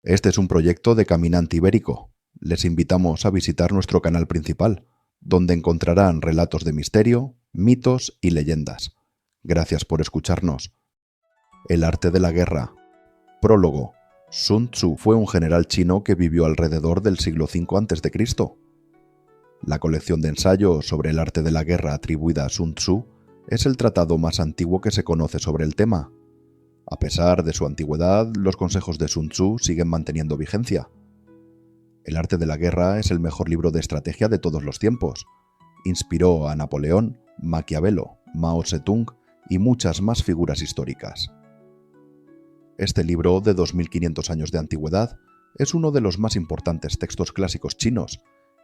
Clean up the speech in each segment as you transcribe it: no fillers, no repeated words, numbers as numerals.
Este es un proyecto de Caminante Ibérico. Les invitamos a visitar nuestro canal principal, donde encontrarán relatos de misterio, mitos y leyendas. Gracias por escucharnos. El arte de la guerra. Prólogo. Sun Tzu fue un general chino que vivió alrededor del siglo V a.C. La colección de ensayos sobre el arte de la guerra atribuida a Sun Tzu es el tratado más antiguo que se conoce sobre el tema. A pesar de su antigüedad, los consejos de Sun Tzu siguen manteniendo vigencia. El arte de la guerra es el mejor libro de estrategia de todos los tiempos. Inspiró a Napoleón, Maquiavelo, Mao Zedong y muchas más figuras históricas. Este libro, de 2500 años de antigüedad, es uno de los más importantes textos clásicos chinos,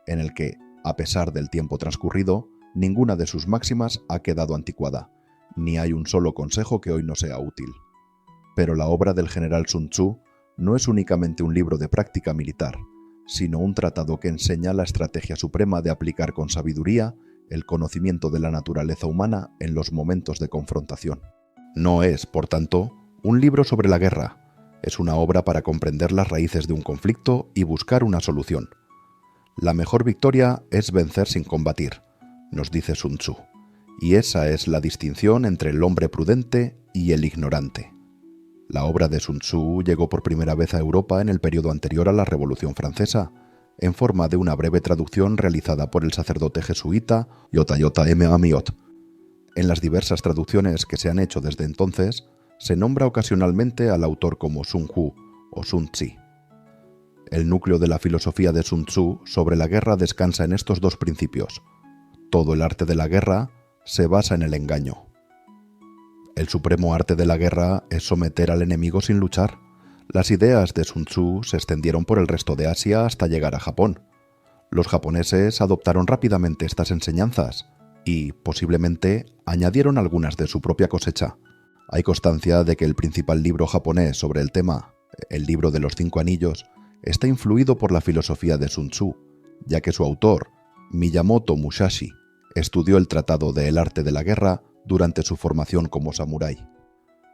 en el que, a pesar del tiempo transcurrido, ninguna de sus máximas ha quedado anticuada, ni hay un solo consejo que hoy no sea útil. Pero la obra del general Sun Tzu no es únicamente un libro de práctica militar, sino un tratado que enseña la estrategia suprema de aplicar con sabiduría el conocimiento de la naturaleza humana en los momentos de confrontación. No es, por tanto, un libro sobre la guerra, es una obra para comprender las raíces de un conflicto y buscar una solución. La mejor victoria es vencer sin combatir, nos dice Sun Tzu, y esa es la distinción entre el hombre prudente y el ignorante. La obra de Sun Tzu llegó por primera vez a Europa en el periodo anterior a la Revolución Francesa, en forma de una breve traducción realizada por el sacerdote jesuita J.M. Amiot. En las diversas traducciones que se han hecho desde entonces, se nombra ocasionalmente al autor como Sun Hu o Sun Tzu. El núcleo de la filosofía de Sun Tzu sobre la guerra descansa en estos dos principios. Todo el arte de la guerra se basa en el engaño. El supremo arte de la guerra es someter al enemigo sin luchar. Las ideas de Sun Tzu se extendieron por el resto de Asia hasta llegar a Japón. Los japoneses adoptaron rápidamente estas enseñanzas y, posiblemente, añadieron algunas de su propia cosecha. Hay constancia de que el principal libro japonés sobre el tema, el libro de los 5 anillos, está influido por la filosofía de Sun Tzu, ya que su autor, Miyamoto Musashi, estudió el tratado de El arte de la guerra durante su formación como samurái.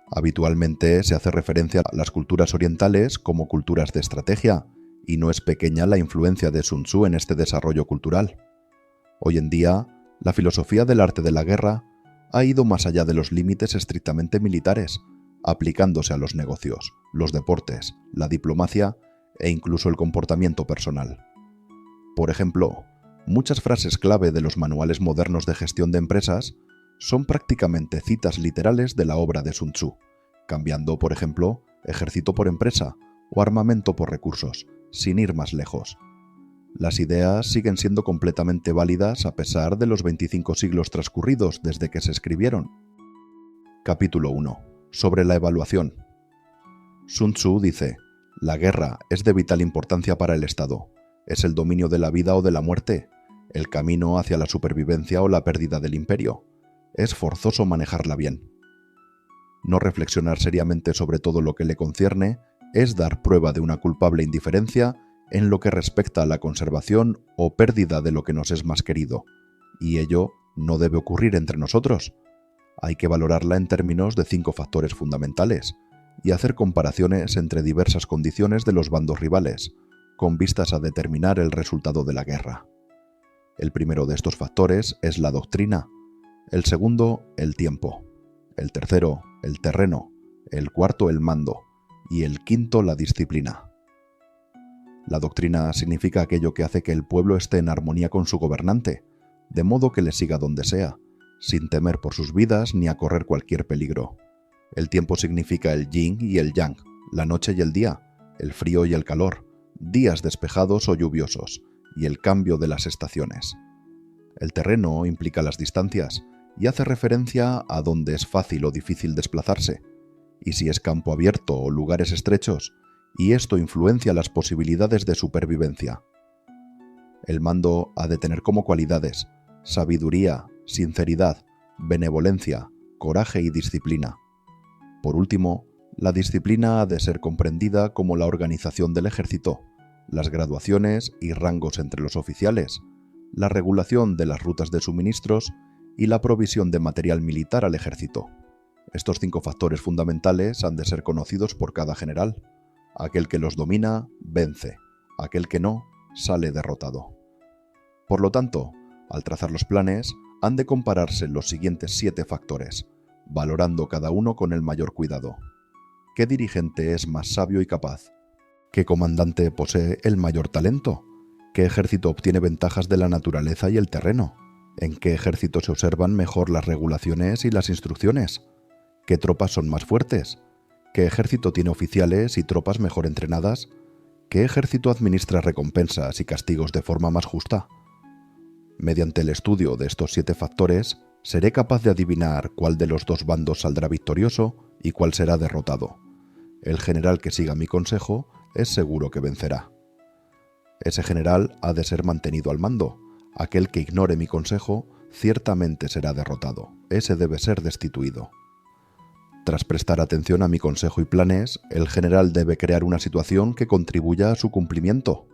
Habitualmente se hace referencia a las culturas orientales como culturas de estrategia, y no es pequeña la influencia de Sun Tzu en este desarrollo cultural. Hoy en día, la filosofía del arte de la guerra ha ido más allá de los límites estrictamente militares, aplicándose a los negocios, los deportes, la diplomacia e incluso el comportamiento personal. Por ejemplo, muchas frases clave de los manuales modernos de gestión de empresas son prácticamente citas literales de la obra de Sun Tzu, cambiando, por ejemplo, ejército por empresa o armamento por recursos, sin ir más lejos. Las ideas siguen siendo completamente válidas a pesar de los 25 siglos transcurridos desde que se escribieron. Capítulo 1. Sobre la evaluación. Sun Tzu dice: la guerra es de vital importancia para el Estado. Es el dominio de la vida o de la muerte, el camino hacia la supervivencia o la pérdida del imperio. Es forzoso manejarla bien. No reflexionar seriamente sobre todo lo que le concierne es dar prueba de una culpable indiferencia en lo que respecta a la conservación o pérdida de lo que nos es más querido, y ello no debe ocurrir entre nosotros. Hay que valorarla en términos de 5 factores fundamentales y hacer comparaciones entre diversas condiciones de los bandos rivales, con vistas a determinar el resultado de la guerra. El primero de estos factores es la doctrina, el segundo, el tiempo, el tercero, el terreno, el cuarto, el mando, y el quinto, la disciplina. La doctrina significa aquello que hace que el pueblo esté en armonía con su gobernante, de modo que le siga donde sea, sin temer por sus vidas ni a correr cualquier peligro. El tiempo significa el yin y el yang, la noche y el día, el frío y el calor, días despejados o lluviosos, y el cambio de las estaciones. El terreno implica las distancias y hace referencia a dónde es fácil o difícil desplazarse, y si es campo abierto o lugares estrechos, y esto influencia las posibilidades de supervivencia. El mando ha de tener como cualidades sabiduría, sinceridad, benevolencia, coraje y disciplina. Por último, la disciplina ha de ser comprendida como la organización del ejército, las graduaciones y rangos entre los oficiales, la regulación de las rutas de suministros y la provisión de material militar al ejército. Estos 5 factores fundamentales han de ser conocidos por cada general. Aquel que los domina, vence. Aquel que no, sale derrotado. Por lo tanto, al trazar los planes, han de compararse los siguientes 7 factores, valorando cada uno con el mayor cuidado. ¿Qué dirigente es más sabio y capaz? ¿Qué comandante posee el mayor talento? ¿Qué ejército obtiene ventajas de la naturaleza y el terreno? ¿En qué ejército se observan mejor las regulaciones y las instrucciones? ¿Qué tropas son más fuertes? ¿Qué ejército tiene oficiales y tropas mejor entrenadas? ¿Qué ejército administra recompensas y castigos de forma más justa? Mediante el estudio de estos 7 factores, seré capaz de adivinar cuál de los 2 bandos saldrá victorioso y cuál será derrotado. El general que siga mi consejo es seguro que vencerá. Ese general ha de ser mantenido al mando. Aquel que ignore mi consejo ciertamente será derrotado. Ese debe ser destituido. Tras prestar atención a mi consejo y planes, el general debe crear una situación que contribuya a su cumplimiento.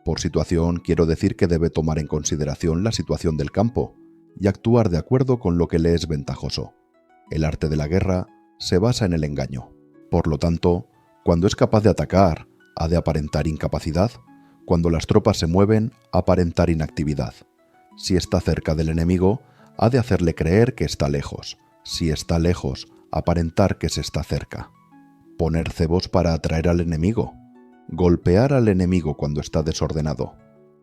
Por situación quiero decir que debe tomar en consideración la situación del campo y actuar de acuerdo con lo que le es ventajoso. El arte de la guerra se basa en el engaño. Por lo tanto, cuando es capaz de atacar, ha de aparentar incapacidad. Cuando las tropas se mueven, aparentar inactividad. Si está cerca del enemigo, ha de hacerle creer que está lejos. Si está lejos, aparentar que se está cerca. Poner cebos para atraer al enemigo. Golpear al enemigo cuando está desordenado.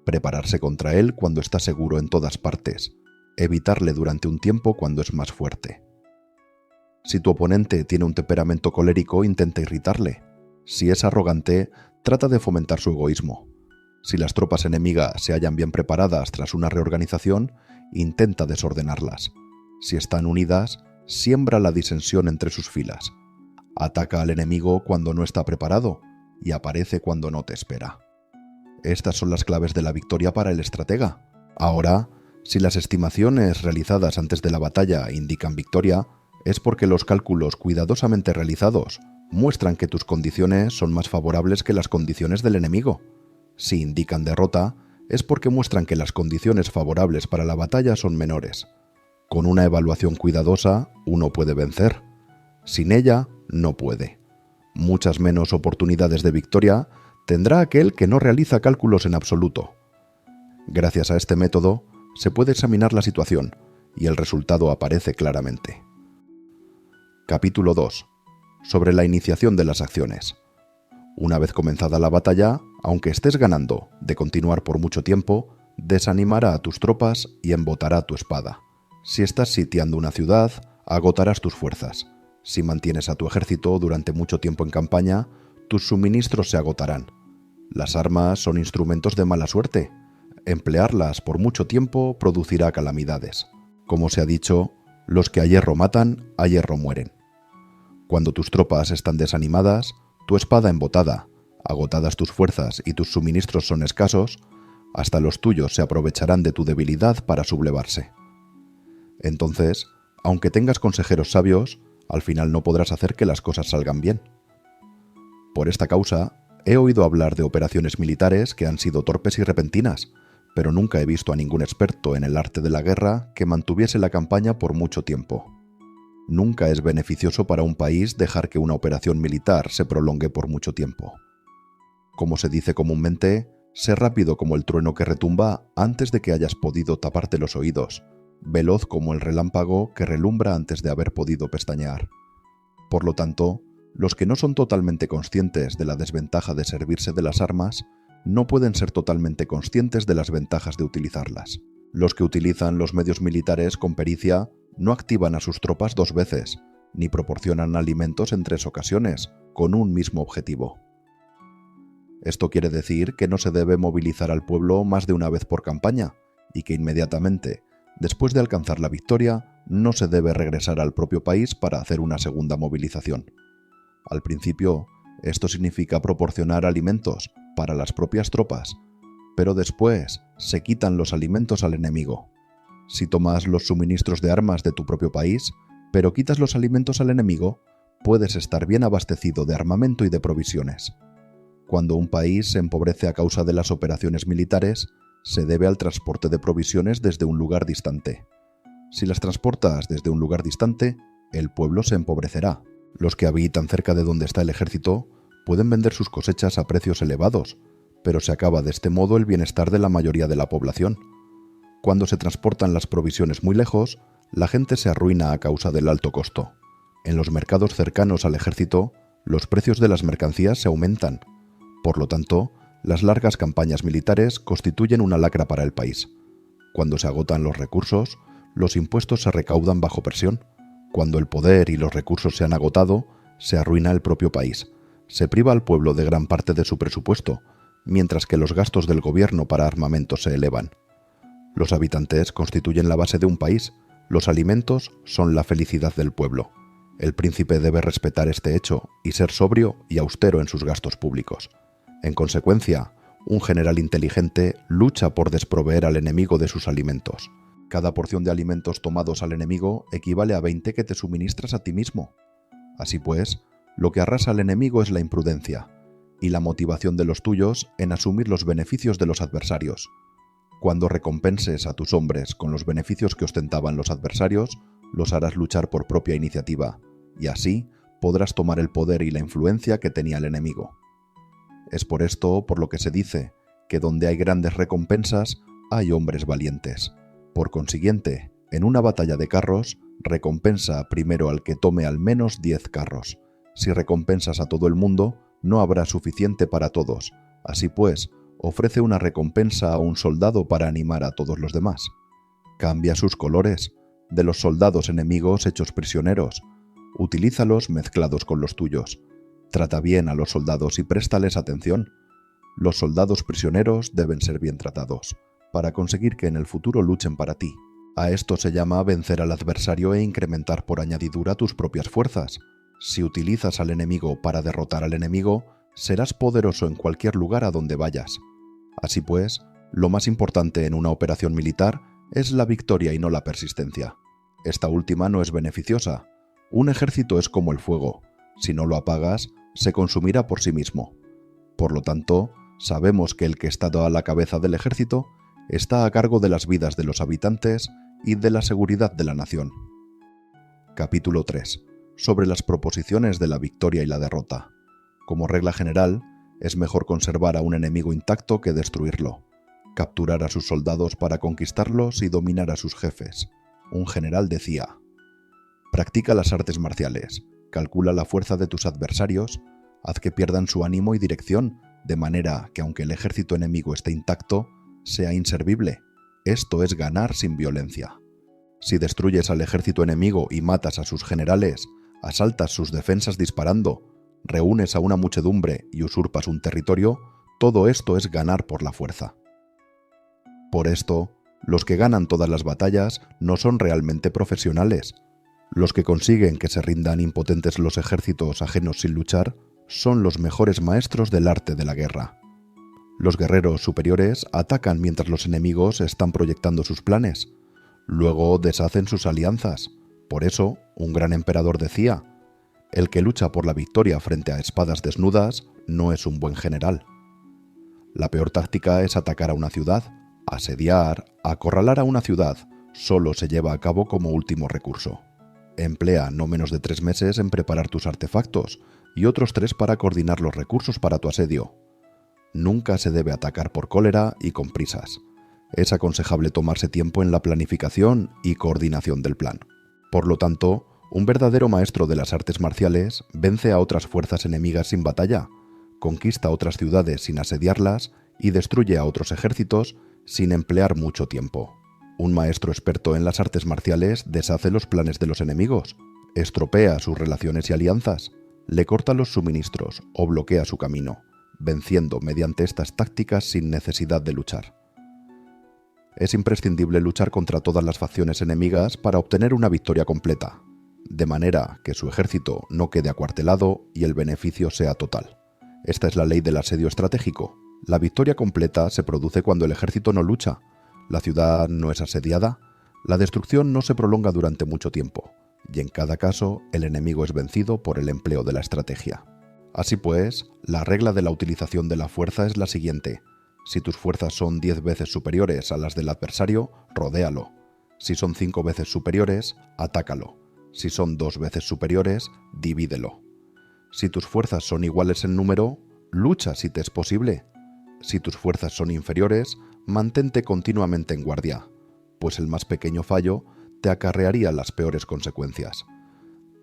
Prepararse contra él cuando está seguro en todas partes. Evitarle durante un tiempo cuando es más fuerte. Si tu oponente tiene un temperamento colérico, intenta irritarle. Si es arrogante, trata de fomentar su egoísmo. Si las tropas enemigas se hallan bien preparadas tras una reorganización, intenta desordenarlas. Si están unidas, siembra la disensión entre sus filas. Ataca al enemigo cuando no está preparado y aparece cuando no te espera. Estas son las claves de la victoria para el estratega. Ahora, si las estimaciones realizadas antes de la batalla indican victoria, es porque los cálculos cuidadosamente realizados muestran que tus condiciones son más favorables que las condiciones del enemigo. Si indican derrota, es porque muestran que las condiciones favorables para la batalla son menores. Con una evaluación cuidadosa, uno puede vencer. Sin ella, no puede. Muchas menos oportunidades de victoria tendrá aquel que no realiza cálculos en absoluto. Gracias a este método, se puede examinar la situación y el resultado aparece claramente. Capítulo 2. Sobre la iniciación de las acciones. Una vez comenzada la batalla, aunque estés ganando, de continuar por mucho tiempo, desanimará a tus tropas y embotará tu espada. Si estás sitiando una ciudad, agotarás tus fuerzas. Si mantienes a tu ejército durante mucho tiempo en campaña, tus suministros se agotarán. Las armas son instrumentos de mala suerte. Emplearlas por mucho tiempo producirá calamidades. Como se ha dicho, los que a hierro matan, a hierro mueren. Cuando tus tropas están desanimadas, tu espada embotada, agotadas tus fuerzas y tus suministros son escasos, hasta los tuyos se aprovecharán de tu debilidad para sublevarse. Entonces, aunque tengas consejeros sabios, al final no podrás hacer que las cosas salgan bien. Por esta causa, he oído hablar de operaciones militares que han sido torpes y repentinas, pero nunca he visto a ningún experto en el arte de la guerra que mantuviese la campaña por mucho tiempo. Nunca es beneficioso para un país dejar que una operación militar se prolongue por mucho tiempo. Como se dice comúnmente, sé rápido como el trueno que retumba antes de que hayas podido taparte los oídos, veloz como el relámpago que relumbra antes de haber podido pestañear. Por lo tanto, los que no son totalmente conscientes de la desventaja de servirse de las armas, no pueden ser totalmente conscientes de las ventajas de utilizarlas. Los que utilizan los medios militares con pericia no activan a sus tropas 2 veces, ni proporcionan alimentos en 3 ocasiones, con un mismo objetivo. Esto quiere decir que no se debe movilizar al pueblo más de una vez por campaña, y que inmediatamente, después de alcanzar la victoria, no se debe regresar al propio país para hacer una segunda movilización. Al principio, esto significa proporcionar alimentos para las propias tropas, pero después se quitan los alimentos al enemigo. Si tomas los suministros de armas de tu propio país, pero quitas los alimentos al enemigo, puedes estar bien abastecido de armamento y de provisiones. Cuando un país se empobrece a causa de las operaciones militares, se debe al transporte de provisiones desde un lugar distante. Si las transportas desde un lugar distante, el pueblo se empobrecerá. Los que habitan cerca de donde está el ejército Pueden vender sus cosechas a precios elevados, pero se acaba de este modo el bienestar de la mayoría de la población. Cuando se transportan las provisiones muy lejos, la gente se arruina a causa del alto costo. En los mercados cercanos al ejército, los precios de las mercancías se aumentan. Por lo tanto, las largas campañas militares constituyen una lacra para el país. Cuando se agotan los recursos, los impuestos se recaudan bajo presión. Cuando el poder y los recursos se han agotado, se arruina el propio país. Se priva al pueblo de gran parte de su presupuesto, mientras que los gastos del gobierno para armamento se elevan. Los habitantes constituyen la base de un país. Los alimentos son la felicidad del pueblo. El príncipe debe respetar este hecho y ser sobrio y austero en sus gastos públicos. En consecuencia, un general inteligente lucha por desproveer al enemigo de sus alimentos. Cada porción de alimentos tomados al enemigo equivale a 20 que te suministras a ti mismo. Así pues, lo que arrasa al enemigo es la imprudencia y la motivación de los tuyos en asumir los beneficios de los adversarios. Cuando recompenses a tus hombres con los beneficios que ostentaban los adversarios, los harás luchar por propia iniciativa, y así podrás tomar el poder y la influencia que tenía el enemigo. Es por esto por lo que se dice que donde hay grandes recompensas, hay hombres valientes. Por consiguiente, en una batalla de carros, recompensa primero al que tome al menos 10 carros. Si recompensas a todo el mundo, no habrá suficiente para todos. Así pues, ofrece una recompensa a un soldado para animar a todos los demás. Cambia sus colores, de los soldados enemigos hechos prisioneros. Utilízalos mezclados con los tuyos. Trata bien a los soldados y préstales atención. Los soldados prisioneros deben ser bien tratados, para conseguir que en el futuro luchen para ti. A esto se llama vencer al adversario e incrementar por añadidura tus propias fuerzas. Si utilizas al enemigo para derrotar al enemigo, serás poderoso en cualquier lugar a donde vayas. Así pues, lo más importante en una operación militar es la victoria y no la persistencia. Esta última no es beneficiosa. Un ejército es como el fuego. Si no lo apagas, se consumirá por sí mismo. Por lo tanto, sabemos que el que está a la cabeza del ejército está a cargo de las vidas de los habitantes y de la seguridad de la nación. Capítulo 3. Sobre las proposiciones de la victoria y la derrota. Como regla general, es mejor conservar a un enemigo intacto que destruirlo. Capturar a sus soldados para conquistarlos y dominar a sus jefes. Un general decía: practica las artes marciales, calcula la fuerza de tus adversarios, haz que pierdan su ánimo y dirección, de manera que aunque el ejército enemigo esté intacto, sea inservible. Esto es ganar sin violencia. Si destruyes al ejército enemigo y matas a sus generales, asaltas sus defensas disparando, reúnes a una muchedumbre y usurpas un territorio, todo esto es ganar por la fuerza. Por esto, los que ganan todas las batallas no son realmente profesionales. Los que consiguen que se rindan impotentes los ejércitos ajenos sin luchar son los mejores maestros del arte de la guerra. Los guerreros superiores atacan mientras los enemigos están proyectando sus planes. Luego deshacen sus alianzas. Por eso, un gran emperador decía: el que lucha por la victoria frente a espadas desnudas no es un buen general. La peor táctica es atacar a una ciudad. Asediar, acorralar a una ciudad, solo se lleva a cabo como último recurso. Emplea no menos de 3 meses en preparar tus artefactos y otros 3 para coordinar los recursos para tu asedio. Nunca se debe atacar por cólera y con prisas. Es aconsejable tomarse tiempo en la planificación y coordinación del plan. Por lo tanto, un verdadero maestro de las artes marciales vence a otras fuerzas enemigas sin batalla, conquista otras ciudades sin asediarlas y destruye a otros ejércitos sin emplear mucho tiempo. Un maestro experto en las artes marciales deshace los planes de los enemigos, estropea sus relaciones y alianzas, le corta los suministros o bloquea su camino, venciendo mediante estas tácticas sin necesidad de luchar. Es imprescindible luchar contra todas las facciones enemigas para obtener una victoria completa, de manera que su ejército no quede acuartelado y el beneficio sea total. Esta es la ley del asedio estratégico. La victoria completa se produce cuando el ejército no lucha, la ciudad no es asediada, la destrucción no se prolonga durante mucho tiempo, y en cada caso el enemigo es vencido por el empleo de la estrategia. Así pues, la regla de la utilización de la fuerza es la siguiente: si tus fuerzas son 10 veces superiores a las del adversario, rodéalo. Si son 5 veces superiores, atácalo. Si son 2 veces superiores, divídelo. Si tus fuerzas son iguales en número, lucha si te es posible. Si tus fuerzas son inferiores, mantente continuamente en guardia, pues el más pequeño fallo te acarrearía las peores consecuencias.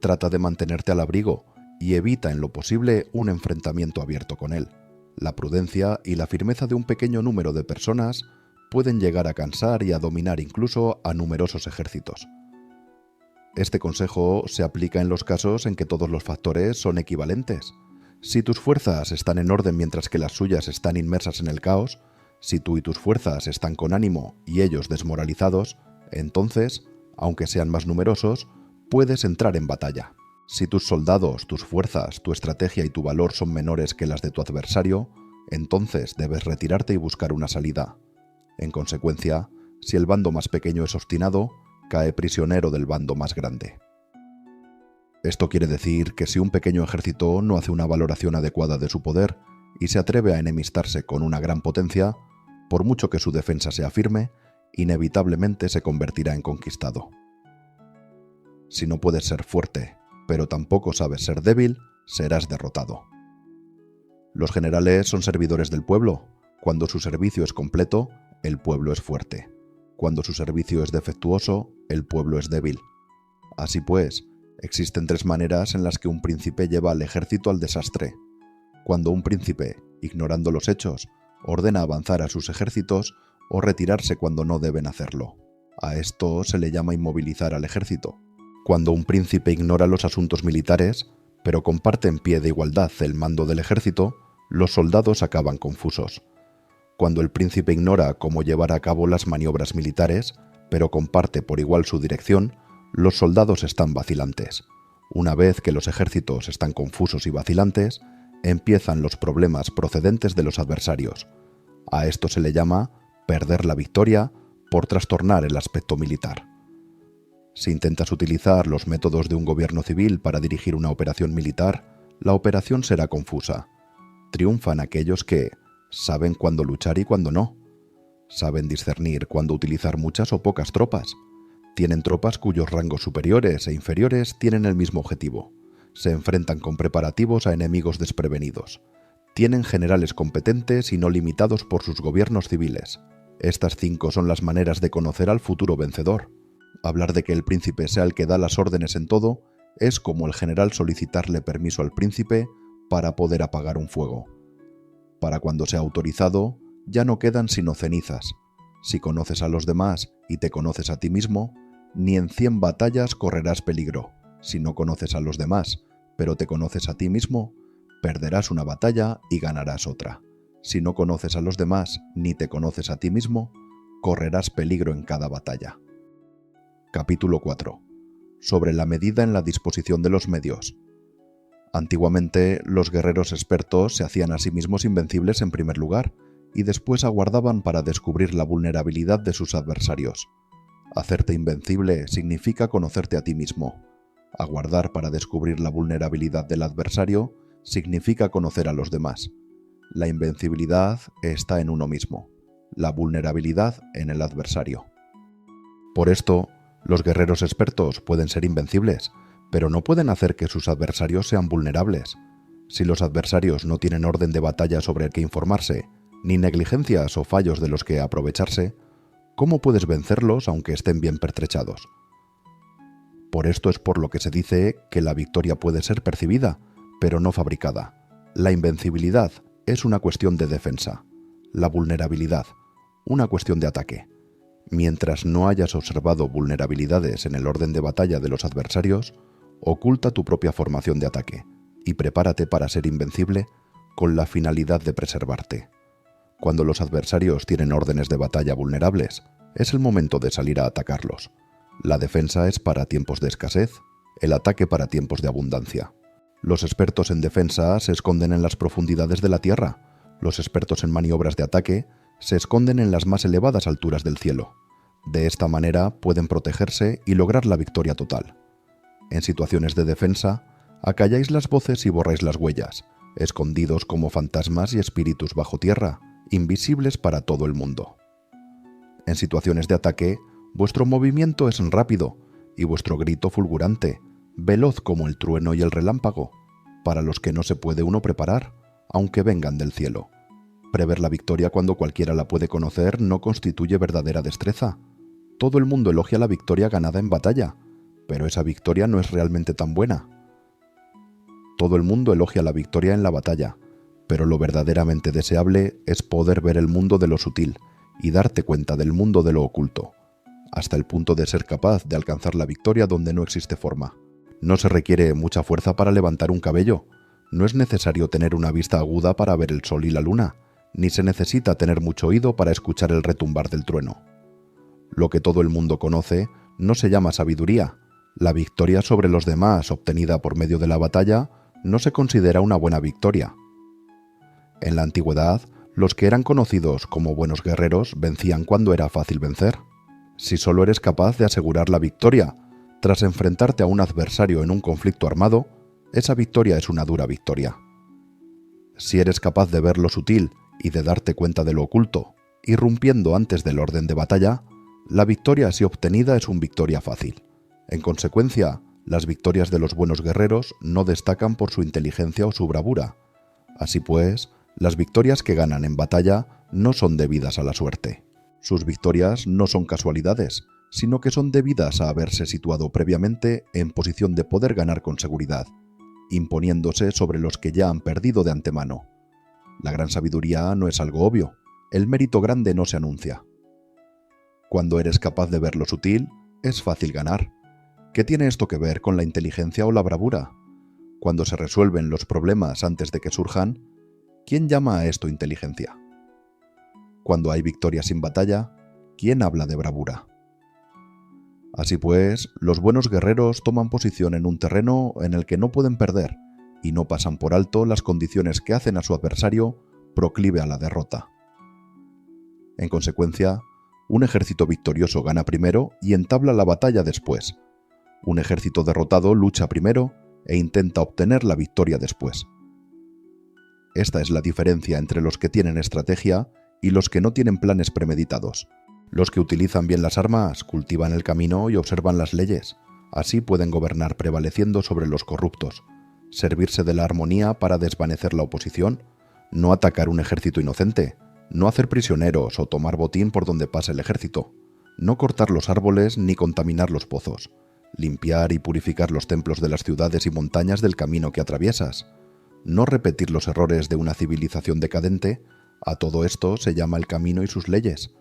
Trata de mantenerte al abrigo y evita en lo posible un enfrentamiento abierto con él. La prudencia y la firmeza de un pequeño número de personas pueden llegar a cansar y a dominar incluso a numerosos ejércitos. Este consejo se aplica en los casos en que todos los factores son equivalentes. Si tus fuerzas están en orden mientras que las suyas están inmersas en el caos, si tú y tus fuerzas están con ánimo y ellos desmoralizados, entonces, aunque sean más numerosos, puedes entrar en batalla. Si tus soldados, tus fuerzas, tu estrategia y tu valor son menores que las de tu adversario, entonces debes retirarte y buscar una salida. En consecuencia, si el bando más pequeño es obstinado, cae prisionero del bando más grande. Esto quiere decir que si un pequeño ejército no hace una valoración adecuada de su poder y se atreve a enemistarse con una gran potencia, por mucho que su defensa sea firme, inevitablemente se convertirá en conquistado. Si no puedes ser fuerte, pero tampoco sabes ser débil, serás derrotado. Los generales son servidores del pueblo. Cuando su servicio es completo, el pueblo es fuerte. Cuando su servicio es defectuoso, el pueblo es débil. Así pues, existen 3 maneras en las que un príncipe lleva al ejército al desastre. Cuando un príncipe, ignorando los hechos, ordena avanzar a sus ejércitos o retirarse cuando no deben hacerlo. A esto se le llama inmovilizar al ejército. Cuando un príncipe ignora los asuntos militares, pero comparte en pie de igualdad el mando del ejército, los soldados acaban confusos. Cuando el príncipe ignora cómo llevar a cabo las maniobras militares, pero comparte por igual su dirección, los soldados están vacilantes. Una vez que los ejércitos están confusos y vacilantes, empiezan los problemas procedentes de los adversarios. A esto se le llama perder la victoria por trastornar el aspecto militar. Si intentas utilizar los métodos de un gobierno civil para dirigir una operación militar, la operación será confusa. Triunfan aquellos que saben cuándo luchar y cuándo no. Saben discernir cuándo utilizar muchas o pocas tropas. Tienen tropas cuyos rangos superiores e inferiores tienen el mismo objetivo. Se enfrentan con preparativos a enemigos desprevenidos. Tienen generales competentes y no limitados por sus gobiernos civiles. Estas 5 son las maneras de conocer al futuro vencedor. Hablar de que el príncipe sea el que da las órdenes en todo es como el general solicitarle permiso al príncipe para poder apagar un fuego. Para cuando sea autorizado, ya no quedan sino cenizas. Si conoces a los demás y te conoces a ti mismo, ni en 100 batallas correrás peligro. Si no conoces a los demás, pero te conoces a ti mismo, perderás una batalla y ganarás otra. Si no conoces a los demás ni te conoces a ti mismo, correrás peligro en cada batalla. Capítulo 4. Sobre la medida en la disposición de los medios. Antiguamente, los guerreros expertos se hacían a sí mismos invencibles en primer lugar, y después aguardaban para descubrir la vulnerabilidad de sus adversarios. Hacerte invencible significa conocerte a ti mismo. Aguardar para descubrir la vulnerabilidad del adversario significa conocer a los demás. La invencibilidad está en uno mismo, la vulnerabilidad en el adversario. Por esto, los guerreros expertos pueden ser invencibles, pero no pueden hacer que sus adversarios sean vulnerables. Si los adversarios no tienen orden de batalla sobre el que informarse, ni negligencias o fallos de los que aprovecharse, ¿cómo puedes vencerlos aunque estén bien pertrechados? Por esto es por lo que se dice que la victoria puede ser percibida, pero no fabricada. La invencibilidad es una cuestión de defensa, la vulnerabilidad, una cuestión de ataque. Mientras no hayas observado vulnerabilidades en el orden de batalla de los adversarios, oculta tu propia formación de ataque y prepárate para ser invencible con la finalidad de preservarte. Cuando los adversarios tienen órdenes de batalla vulnerables, es el momento de salir a atacarlos. La defensa es para tiempos de escasez, el ataque para tiempos de abundancia. Los expertos en defensa se esconden en las profundidades de la tierra. Los expertos en maniobras de ataque se esconden en las más elevadas alturas del cielo. De esta manera pueden protegerse y lograr la victoria total. En situaciones de defensa, acalláis las voces y borráis las huellas, escondidos como fantasmas y espíritus bajo tierra, invisibles para todo el mundo. En situaciones de ataque, vuestro movimiento es rápido y vuestro grito fulgurante, veloz como el trueno y el relámpago. para los que no se puede uno preparar, aunque vengan del cielo. Prever la victoria cuando cualquiera la puede conocer no constituye verdadera destreza. Todo el mundo elogia la victoria ganada en batalla, pero esa victoria no es realmente tan buena. Todo el mundo elogia la victoria en la batalla, pero lo verdaderamente deseable es poder ver el mundo de lo sutil y darte cuenta del mundo de lo oculto, hasta el punto de ser capaz de alcanzar la victoria donde no existe forma. No se requiere mucha fuerza para levantar un cabello, no es necesario tener una vista aguda para ver el sol y la luna, ni se necesita tener mucho oído para escuchar el retumbar del trueno. Lo que todo el mundo conoce no se llama sabiduría. La victoria sobre los demás obtenida por medio de la batalla no se considera una buena victoria. En la antigüedad, los que eran conocidos como buenos guerreros vencían cuando era fácil vencer. Si solo eres capaz de asegurar la victoria tras enfrentarte a un adversario en un conflicto armado, esa victoria es una dura victoria. Si eres capaz de ver lo sutil y de darte cuenta de lo oculto, irrumpiendo antes del orden de batalla, la victoria así obtenida es una victoria fácil. En consecuencia, las victorias de los buenos guerreros no destacan por su inteligencia o su bravura. Así pues, las victorias que ganan en batalla no son debidas a la suerte. Sus victorias no son casualidades, sino que son debidas a haberse situado previamente en posición de poder ganar con seguridad, imponiéndose sobre los que ya han perdido de antemano. La gran sabiduría no es algo obvio, el mérito grande no se anuncia. Cuando eres capaz de ver lo sutil, es fácil ganar. ¿Qué tiene esto que ver con la inteligencia o la bravura? Cuando se resuelven los problemas antes de que surjan, ¿quién llama a esto inteligencia? Cuando hay victoria sin batalla, ¿quién habla de bravura? Así pues, los buenos guerreros toman posición en un terreno en el que no pueden perder y no pasan por alto las condiciones que hacen a su adversario proclive a la derrota. En consecuencia, un ejército victorioso gana primero y entabla la batalla después. Un ejército derrotado lucha primero e intenta obtener la victoria después. Esta es la diferencia entre los que tienen estrategia y los que no tienen planes premeditados. Los que utilizan bien las armas cultivan el camino y observan las leyes. Así pueden gobernar prevaleciendo sobre los corruptos, servirse de la armonía para desvanecer la oposición, no atacar un ejército inocente, no hacer prisioneros o tomar botín por donde pase el ejército, no cortar los árboles ni contaminar los pozos, limpiar y purificar los templos de las ciudades y montañas del camino que atraviesas, no repetir los errores de una civilización decadente. A todo esto se llama el camino y sus leyes.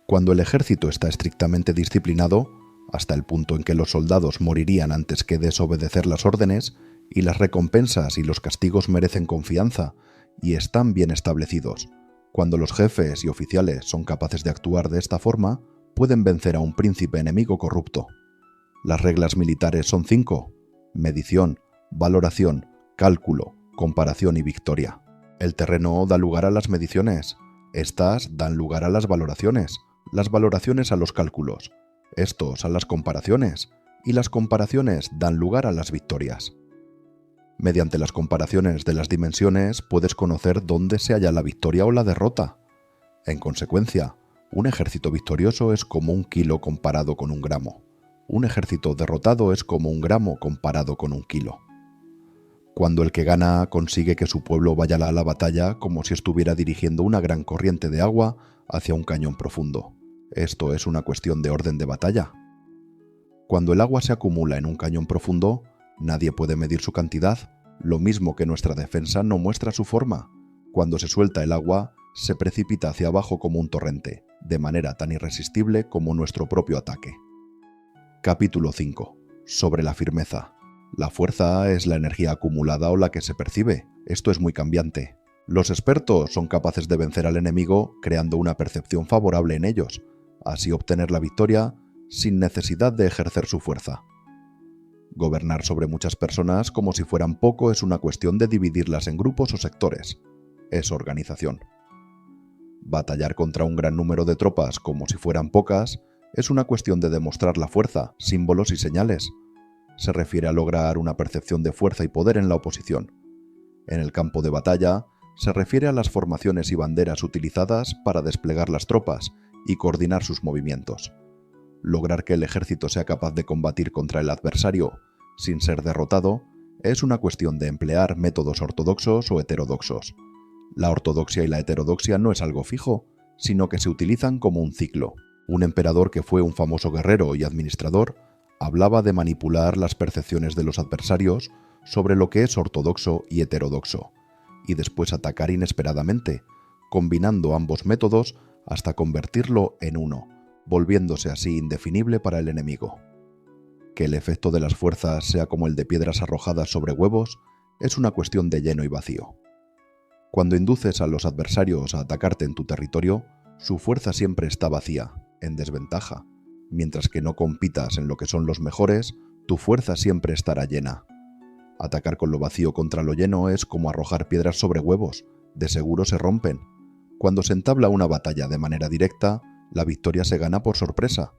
Cuando el ejército está estrictamente disciplinado, hasta el punto en que los soldados morirían antes que desobedecer las órdenes, y las recompensas y los castigos merecen confianza y están bien establecidos, cuando los jefes y oficiales son capaces de actuar de esta forma, pueden vencer a un príncipe enemigo corrupto. Las reglas militares son 5: medición, valoración, cálculo, comparación y victoria. El terreno da lugar a las mediciones, estas dan lugar a las valoraciones a los cálculos, estos a las comparaciones, y las comparaciones dan lugar a las victorias. Mediante las comparaciones de las dimensiones puedes conocer dónde se halla la victoria o la derrota. En consecuencia, un ejército victorioso es como 1 kilo comparado con 1 gramo. Un ejército derrotado es como 1 gramo comparado con 1 kilo. Cuando el que gana consigue que su pueblo vaya a la batalla como si estuviera dirigiendo una gran corriente de agua hacia un cañón profundo. Esto es una cuestión de orden de batalla. Cuando el agua se acumula en un cañón profundo, nadie puede medir su cantidad, lo mismo que nuestra defensa no muestra su forma. Cuando se suelta el agua, se precipita hacia abajo como un torrente, de manera tan irresistible como nuestro propio ataque. Capítulo 5. Sobre la firmeza. La fuerza es la energía acumulada o la que se percibe. Esto es muy cambiante. Los expertos son capaces de vencer al enemigo creando una percepción favorable en ellos, así obtener la victoria sin necesidad de ejercer su fuerza. Gobernar sobre muchas personas como si fueran poco es una cuestión de dividirlas en grupos o sectores. Es organización. Batallar contra un gran número de tropas como si fueran pocas es una cuestión de demostrar la fuerza, símbolos y señales. Se refiere a lograr una percepción de fuerza y poder en la oposición. En el campo de batalla, se refiere a las formaciones y banderas utilizadas para desplegar las tropas y coordinar sus movimientos. Lograr que el ejército sea capaz de combatir contra el adversario sin ser derrotado Es una cuestión de emplear métodos ortodoxos o heterodoxos. La ortodoxia y la heterodoxia no es algo fijo, sino que se utilizan como un ciclo. Un emperador que fue un famoso guerrero y administrador hablaba de manipular las percepciones de los adversarios sobre lo que es ortodoxo y heterodoxo, y después atacar inesperadamente, combinando ambos métodos hasta convertirlo en uno, volviéndose así indefinible para el enemigo. Que el efecto de las fuerzas sea como el de piedras arrojadas sobre huevos es una cuestión de lleno y vacío. Cuando induces a los adversarios a atacarte en tu territorio, su fuerza siempre está vacía, en desventaja, mientras que no compitas en lo que son los mejores, tu fuerza siempre estará llena. Atacar con lo vacío contra lo lleno es como arrojar piedras sobre huevos, de seguro se rompen. Cuando se entabla una batalla de manera directa, la victoria se gana por sorpresa.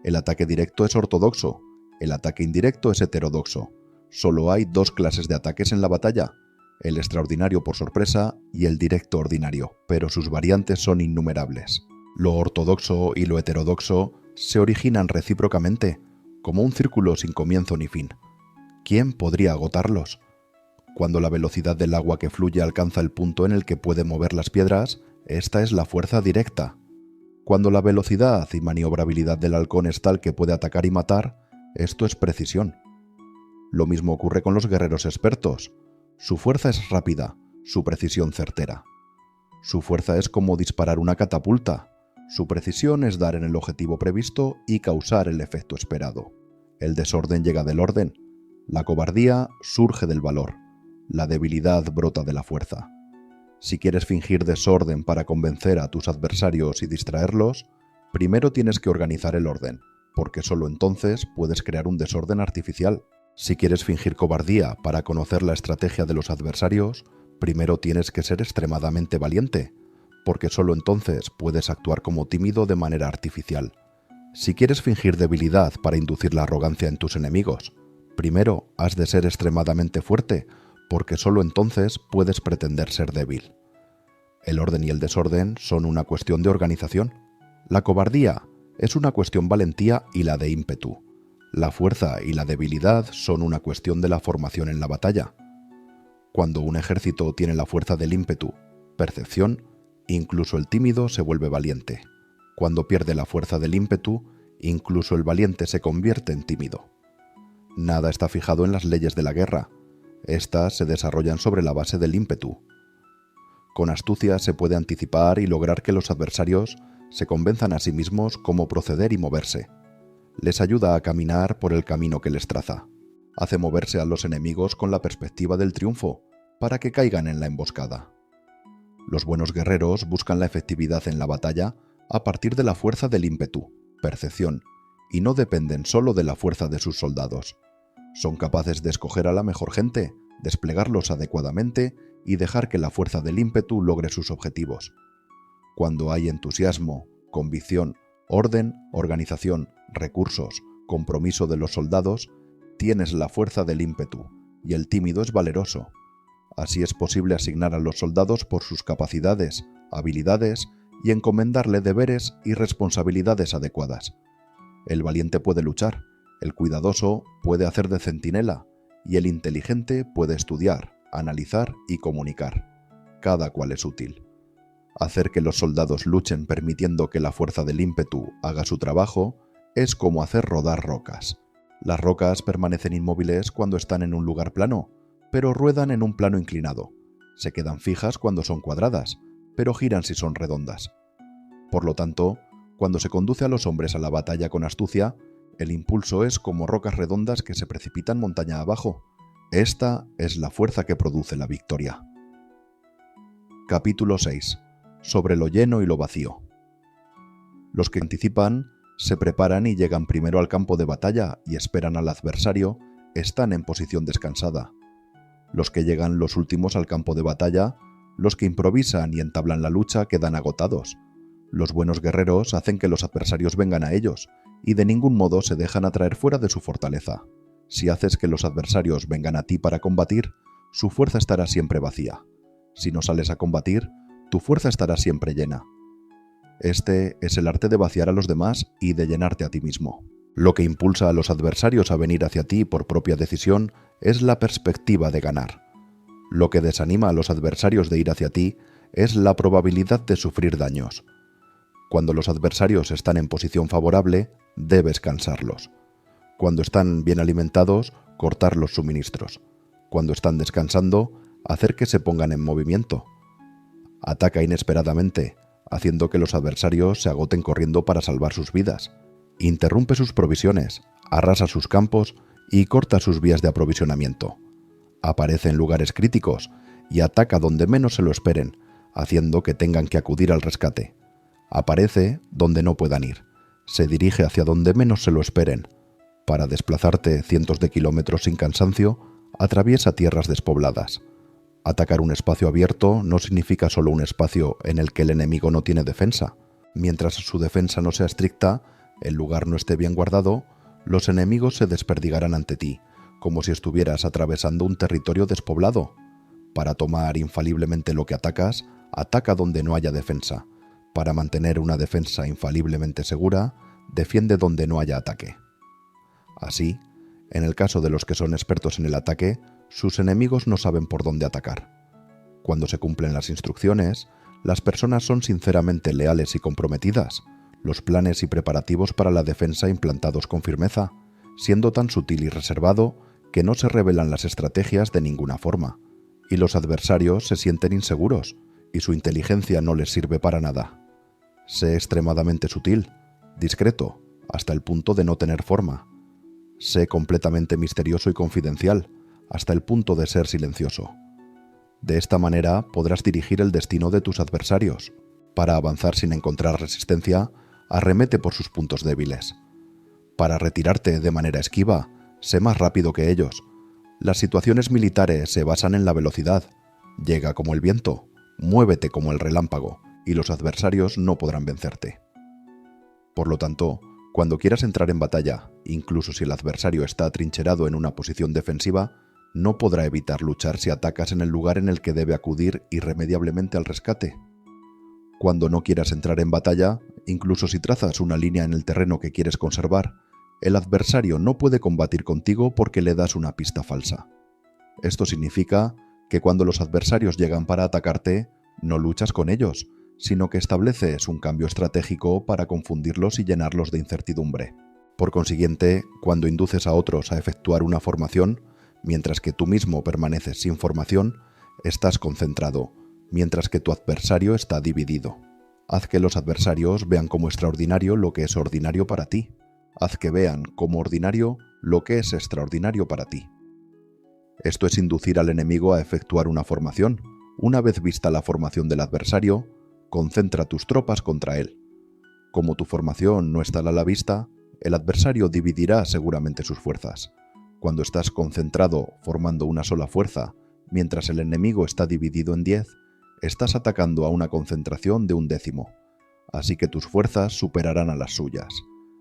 El ataque directo es ortodoxo, el ataque indirecto es heterodoxo. Solo hay dos clases de ataques en la batalla, el extraordinario por sorpresa y el directo ordinario, pero sus variantes son innumerables. Lo ortodoxo y lo heterodoxo se originan recíprocamente, como un círculo sin comienzo ni fin. ¿Quién podría agotarlos? Cuando la velocidad del agua que fluye alcanza el punto en el que puede mover las piedras, esta es la fuerza directa. Cuando la velocidad y maniobrabilidad del halcón es tal que puede atacar y matar, esto es precisión. Lo mismo ocurre con los guerreros expertos. Su fuerza es rápida, su precisión certera. Su fuerza es como disparar una catapulta. Su precisión es dar en el objetivo previsto y causar el efecto esperado. El desorden llega del orden. La cobardía surge del valor. La debilidad brota de la fuerza. Si quieres fingir desorden para convencer a tus adversarios y distraerlos, primero tienes que organizar el orden, porque solo entonces puedes crear un desorden artificial. Si quieres fingir cobardía para conocer la estrategia de los adversarios, primero tienes que ser extremadamente valiente, porque solo entonces puedes actuar como tímido de manera artificial. Si quieres fingir debilidad para inducir la arrogancia en tus enemigos, primero has de ser extremadamente fuerte, porque solo entonces puedes pretender ser débil. El orden y el desorden son una cuestión de organización. La cobardía es una cuestión valentía y la de ímpetu. La fuerza y la debilidad son una cuestión de la formación en la batalla. Cuando un ejército tiene la fuerza del ímpetu, percepción, incluso el tímido se vuelve valiente. Cuando pierde la fuerza del ímpetu, incluso el valiente se convierte en tímido. Nada está fijado en las leyes de la guerra. Estas se desarrollan sobre la base del ímpetu. Con astucia se puede anticipar y lograr que los adversarios se convenzan a sí mismos cómo proceder y moverse. Les ayuda a caminar por el camino que les traza. Hace moverse a los enemigos con la perspectiva del triunfo, para que caigan en la emboscada. Los buenos guerreros buscan la efectividad en la batalla a partir de la fuerza del ímpetu, percepción, y no dependen solo de la fuerza de sus soldados. Son capaces de escoger a la mejor gente, desplegarlos adecuadamente y dejar que la fuerza del ímpetu logre sus objetivos. Cuando hay entusiasmo, convicción, orden, organización, recursos, compromiso de los soldados, tienes la fuerza del ímpetu, y el tímido es valeroso. Así es posible asignar a los soldados por sus capacidades, habilidades y encomendarle deberes y responsabilidades adecuadas. El valiente puede luchar, el cuidadoso puede hacer de centinela y el inteligente puede estudiar, analizar y comunicar. Cada cual es útil. Hacer que los soldados luchen permitiendo que la fuerza del ímpetu haga su trabajo es como hacer rodar rocas. Las rocas permanecen inmóviles cuando están en un lugar plano, pero ruedan en un plano inclinado. Se quedan fijas cuando son cuadradas, pero giran si son redondas. Por lo tanto, cuando se conduce a los hombres a la batalla con astucia, el impulso es como rocas redondas que se precipitan montaña abajo. Esta es la fuerza que produce la victoria. Capítulo 6. Sobre lo lleno y lo vacío. Los que anticipan, se preparan y llegan primero al campo de batalla y esperan al adversario, están en posición descansada. Los que llegan los últimos al campo de batalla, los que improvisan y entablan la lucha quedan agotados. Los buenos guerreros hacen que los adversarios vengan a ellos, y de ningún modo se dejan atraer fuera de su fortaleza. Si haces que los adversarios vengan a ti para combatir, su fuerza estará siempre vacía. Si no sales a combatir, tu fuerza estará siempre llena. Este es el arte de vaciar a los demás y de llenarte a ti mismo. Lo que impulsa a los adversarios a venir hacia ti por propia decisión es la perspectiva de ganar. Lo que desanima a los adversarios de ir hacia ti es la probabilidad de sufrir daños. Cuando los adversarios están en posición favorable, debes cansarlos. Cuando están bien alimentados, cortar los suministros. Cuando están descansando, hacer que se pongan en movimiento. Ataca inesperadamente, haciendo que los adversarios se agoten corriendo para salvar sus vidas. Interrumpe sus provisiones, arrasa sus campos y corta sus vías de aprovisionamiento. Aparece en lugares críticos y ataca donde menos se lo esperen, haciendo que tengan que acudir al rescate. Aparece donde no puedan ir. Se dirige hacia donde menos se lo esperen. Para desplazarte cientos de kilómetros sin cansancio, atraviesa tierras despobladas. Atacar un espacio abierto no significa solo un espacio en el que el enemigo no tiene defensa. Mientras su defensa no sea estricta, el lugar no esté bien guardado, los enemigos se desperdigarán ante ti, como si estuvieras atravesando un territorio despoblado. Para tomar infaliblemente lo que atacas, ataca donde no haya defensa. Para mantener una defensa infaliblemente segura, defiende donde no haya ataque. Así, en el caso de los que son expertos en el ataque, sus enemigos no saben por dónde atacar. Cuando se cumplen las instrucciones, las personas son sinceramente leales y comprometidas, los planes y preparativos para la defensa implantados con firmeza, siendo tan sutil y reservado que no se revelan las estrategias de ninguna forma, y los adversarios se sienten inseguros, y su inteligencia no les sirve para nada. Sé extremadamente sutil, discreto, hasta el punto de no tener forma. Sé completamente misterioso y confidencial, hasta el punto de ser silencioso. De esta manera podrás dirigir el destino de tus adversarios. Para avanzar sin encontrar resistencia, arremete por sus puntos débiles. Para retirarte de manera esquiva, sé más rápido que ellos. Las situaciones militares se basan en la velocidad. Llega como el viento, muévete como el relámpago, y los adversarios no podrán vencerte. Por lo tanto, cuando quieras entrar en batalla, incluso si el adversario está atrincherado en una posición defensiva, no podrá evitar luchar si atacas en el lugar en el que debe acudir irremediablemente al rescate. Cuando no quieras entrar en batalla, incluso si trazas una línea en el terreno que quieres conservar, el adversario no puede combatir contigo porque le das una pista falsa. Esto significa que cuando los adversarios llegan para atacarte, no luchas con ellos, sino que estableces un cambio estratégico para confundirlos y llenarlos de incertidumbre. Por consiguiente, cuando induces a otros a efectuar una formación, mientras que tú mismo permaneces sin formación, estás concentrado, mientras que tu adversario está dividido. Haz que los adversarios vean como extraordinario lo que es ordinario para ti. Haz que vean como ordinario lo que es extraordinario para ti. Esto es inducir al enemigo a efectuar una formación. Una vez vista la formación del adversario, concentra tus tropas contra él. Como tu formación no está a la vista, el adversario dividirá seguramente sus fuerzas. Cuando estás concentrado formando una sola fuerza, mientras el enemigo está dividido en 10, estás atacando a una concentración de 1/10, así que tus fuerzas superarán a las suyas.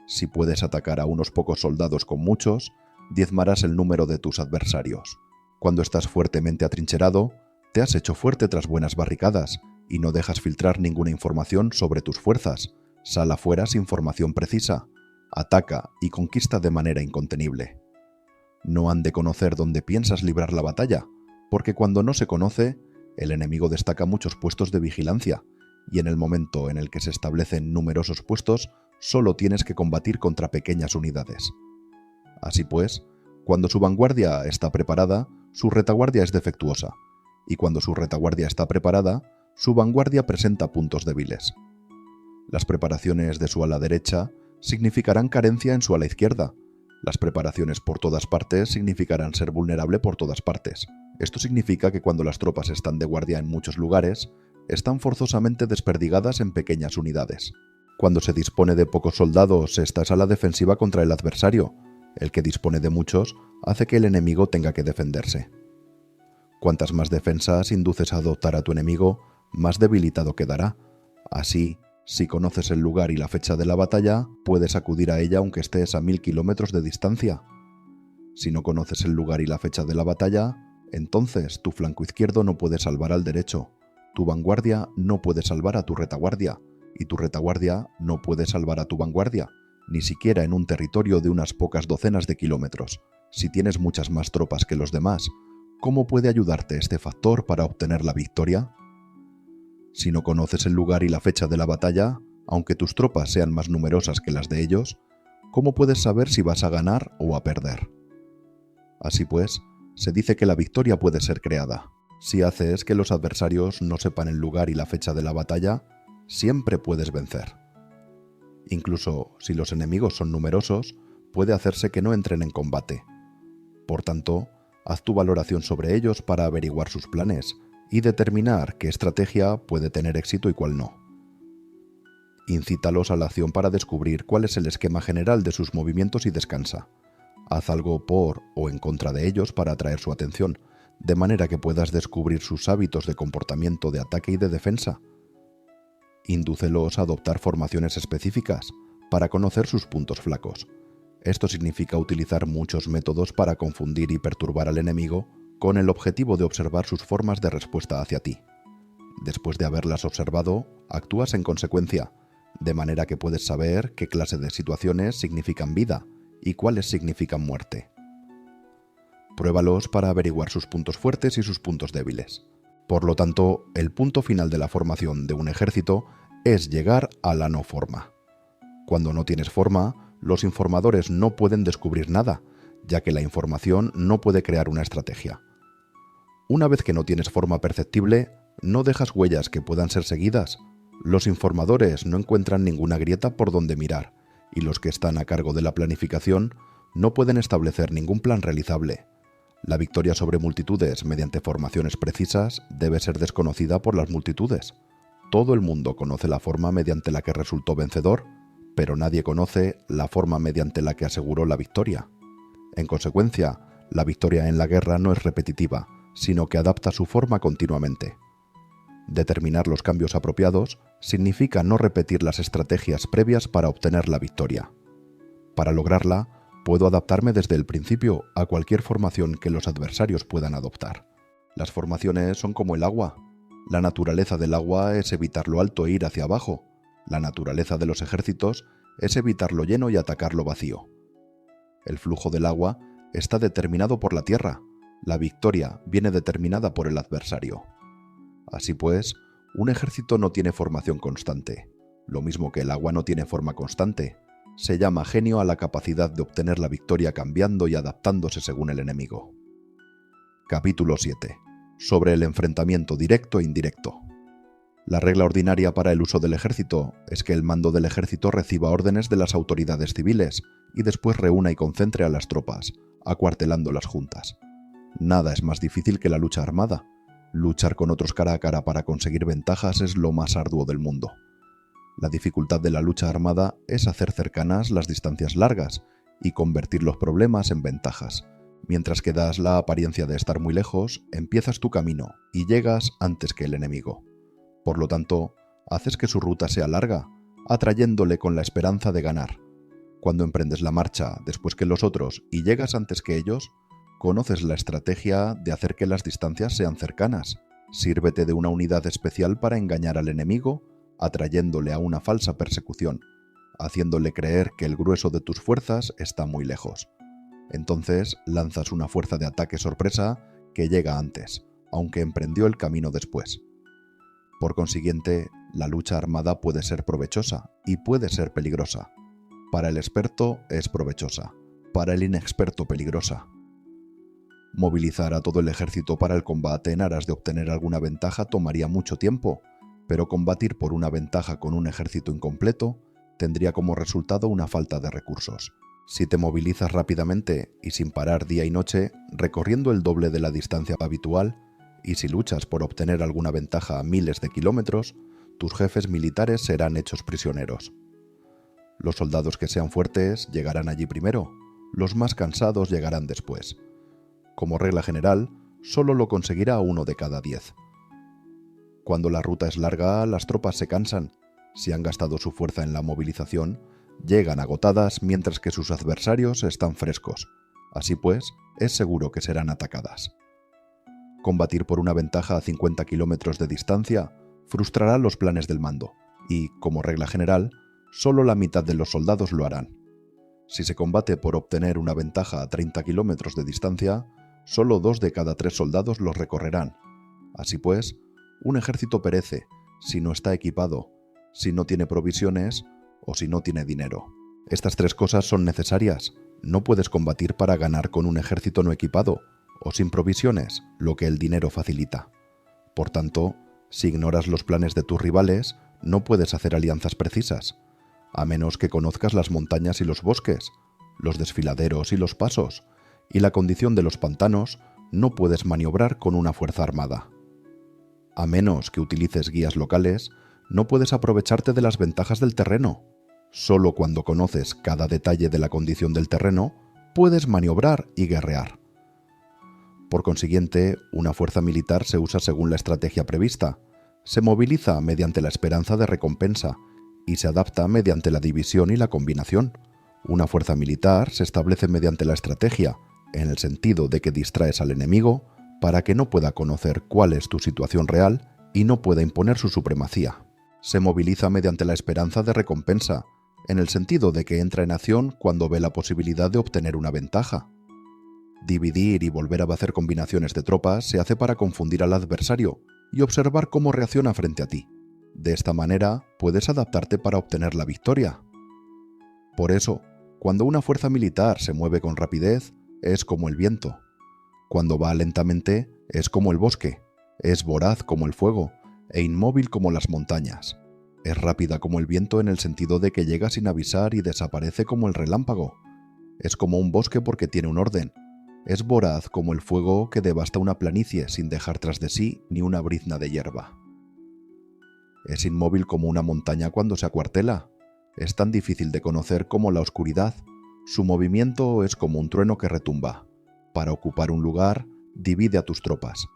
Si puedes atacar a unos pocos soldados con muchos, diezmarás el número de tus adversarios. Cuando estás fuertemente atrincherado, te has hecho fuerte tras buenas barricadas y no dejas filtrar ninguna información sobre tus fuerzas. Sal afuera sin información precisa. Ataca y conquista de manera incontenible. No han de conocer dónde piensas librar la batalla, porque cuando no se conoce, el enemigo destaca muchos puestos de vigilancia, y en el momento en el que se establecen numerosos puestos, solo tienes que combatir contra pequeñas unidades. Así pues, cuando su vanguardia está preparada, su retaguardia es defectuosa, y cuando su retaguardia está preparada, su vanguardia presenta puntos débiles. Las preparaciones de su ala derecha significarán carencia en su ala izquierda. Las preparaciones por todas partes significarán ser vulnerable por todas partes. Esto significa que cuando las tropas están de guardia en muchos lugares, están forzosamente desperdigadas en pequeñas unidades. Cuando se dispone de pocos soldados, estás a la defensiva contra el adversario. El que dispone de muchos hace que el enemigo tenga que defenderse. Cuantas más defensas induces a adoptar a tu enemigo, más debilitado quedará. Así, si conoces el lugar y la fecha de la batalla, puedes acudir a ella aunque estés a 1000 kilómetros de distancia. Si no conoces el lugar y la fecha de la batalla, entonces tu flanco izquierdo no puede salvar al derecho, tu vanguardia no puede salvar a tu retaguardia, y tu retaguardia no puede salvar a tu vanguardia, ni siquiera en un territorio de unas pocas docenas de kilómetros, Si tienes muchas más tropas que los demás, ¿cómo puede ayudarte este factor para obtener la victoria? Si no conoces el lugar y la fecha de la batalla, aunque tus tropas sean más numerosas que las de ellos, ¿cómo puedes saber si vas a ganar o a perder? Así pues, se dice que la victoria puede ser creada. Si haces que los adversarios no sepan el lugar y la fecha de la batalla, siempre puedes vencer. Incluso si los enemigos son numerosos, puede hacerse que no entren en combate. Por tanto, haz tu valoración sobre ellos para averiguar sus planes y determinar qué estrategia puede tener éxito y cuál no. Incítalos a la acción para descubrir cuál es el esquema general de sus movimientos y descansa. Haz algo por o en contra de ellos para atraer su atención, de manera que puedas descubrir sus hábitos de comportamiento de ataque y de defensa. Indúcelos a adoptar formaciones específicas para conocer sus puntos flacos. Esto significa utilizar muchos métodos para confundir y perturbar al enemigo con el objetivo de observar sus formas de respuesta hacia ti. Después de haberlas observado, actúas en consecuencia, de manera que puedes saber qué clase de situaciones significan vida y cuáles significan muerte. Pruébalos para averiguar sus puntos fuertes y sus puntos débiles. Por lo tanto, el punto final de la formación de un ejército es llegar a la no forma. Cuando no tienes forma, los informadores no pueden descubrir nada, ya que la información no puede crear una estrategia. Una vez que no tienes forma perceptible, no dejas huellas que puedan ser seguidas. Los informadores no encuentran ninguna grieta por donde mirar, y los que están a cargo de la planificación no pueden establecer ningún plan realizable. La victoria sobre multitudes mediante formaciones precisas debe ser desconocida por las multitudes. Todo el mundo conoce la forma mediante la que resultó vencedor, pero nadie conoce la forma mediante la que aseguró la victoria. En consecuencia, la victoria en la guerra no es repetitiva, sino que adapta su forma continuamente. Determinar los cambios apropiados significa no repetir las estrategias previas para obtener la victoria. Para lograrla, puedo adaptarme desde el principio a cualquier formación que los adversarios puedan adoptar. Las formaciones son como el agua. La naturaleza del agua es evitar lo alto e ir hacia abajo. La naturaleza de los ejércitos es evitar lo lleno y atacar lo vacío. El flujo del agua está determinado por la tierra. La victoria viene determinada por el adversario. Así pues, un ejército no tiene formación constante, lo mismo que el agua no tiene forma constante. Se llama genio a la capacidad de obtener la victoria cambiando y adaptándose según el enemigo. Capítulo 7. Sobre el enfrentamiento directo e indirecto. La regla ordinaria para el uso del ejército es que el mando del ejército reciba órdenes de las autoridades civiles y después reúna y concentre a las tropas, acuartelándolas juntas. Nada es más difícil que la lucha armada. Luchar con otros cara a cara para conseguir ventajas es lo más arduo del mundo. La dificultad de la lucha armada es hacer cercanas las distancias largas y convertir los problemas en ventajas. Mientras que das la apariencia de estar muy lejos, empiezas tu camino y llegas antes que el enemigo. Por lo tanto, haces que su ruta sea larga, atrayéndole con la esperanza de ganar. Cuando emprendes la marcha después que los otros y llegas antes que ellos, conoces la estrategia de hacer que las distancias sean cercanas. Sírvete de una unidad especial para engañar al enemigo, atrayéndole a una falsa persecución, haciéndole creer que el grueso de tus fuerzas está muy lejos. Entonces lanzas una fuerza de ataque sorpresa que llega antes, aunque emprendió el camino después. Por consiguiente, la lucha armada puede ser provechosa y puede ser peligrosa. Para el experto es provechosa, para el inexperto peligrosa. Movilizar a todo el ejército para el combate en aras de obtener alguna ventaja tomaría mucho tiempo, pero combatir por una ventaja con un ejército incompleto tendría como resultado una falta de recursos. Si te movilizas rápidamente y sin parar día y noche, recorriendo el doble de la distancia habitual, y si luchas por obtener alguna ventaja a miles de kilómetros, tus jefes militares serán hechos prisioneros. Los soldados que sean fuertes llegarán allí primero, los más cansados llegarán después. Como regla general, solo lo conseguirá 1 de cada 10. Cuando la ruta es larga, las tropas se cansan. Si han gastado su fuerza en la movilización, llegan agotadas mientras que sus adversarios están frescos. Así pues, es seguro que serán atacadas. Combatir por una ventaja a 50 kilómetros de distancia frustrará los planes del mando, y, como regla general, solo la mitad de los soldados lo harán. Si se combate por obtener una ventaja a 30 kilómetros de distancia, solo 2 de cada 3 soldados los recorrerán. Así pues, un ejército perece si no está equipado, si no tiene provisiones o si no tiene dinero. Estas 3 cosas son necesarias. No puedes combatir para ganar con un ejército no equipado o sin provisiones, lo que el dinero facilita. Por tanto, si ignoras los planes de tus rivales, no puedes hacer alianzas precisas, a menos que conozcas las montañas y los bosques, los desfiladeros y los pasos, y la condición de los pantanos, no puedes maniobrar con una fuerza armada. A menos que utilices guías locales, no puedes aprovecharte de las ventajas del terreno. Solo cuando conoces cada detalle de la condición del terreno, puedes maniobrar y guerrear. Por consiguiente, una fuerza militar se usa según la estrategia prevista, se moviliza mediante la esperanza de recompensa y se adapta mediante la división y la combinación. Una fuerza militar se establece mediante la estrategia, en el sentido de que distraes al enemigo para que no pueda conocer cuál es tu situación real y no pueda imponer su supremacía. Se moviliza mediante la esperanza de recompensa, en el sentido de que entra en acción cuando ve la posibilidad de obtener una ventaja. Dividir y volver a hacer combinaciones de tropas se hace para confundir al adversario y observar cómo reacciona frente a ti. De esta manera puedes adaptarte para obtener la victoria. Por eso, cuando una fuerza militar se mueve con rapidez, es como el viento. Cuando va lentamente, es como el bosque. Es voraz como el fuego e inmóvil como las montañas. Es rápida como el viento en el sentido de que llega sin avisar y desaparece como el relámpago. Es como un bosque porque tiene un orden. Es voraz como el fuego que devasta una planicie sin dejar tras de sí ni una brizna de hierba. Es inmóvil como una montaña cuando se acuartela. Es tan difícil de conocer como la oscuridad. Su movimiento es como un trueno que retumba. Para ocupar un lugar, divide a tus tropas.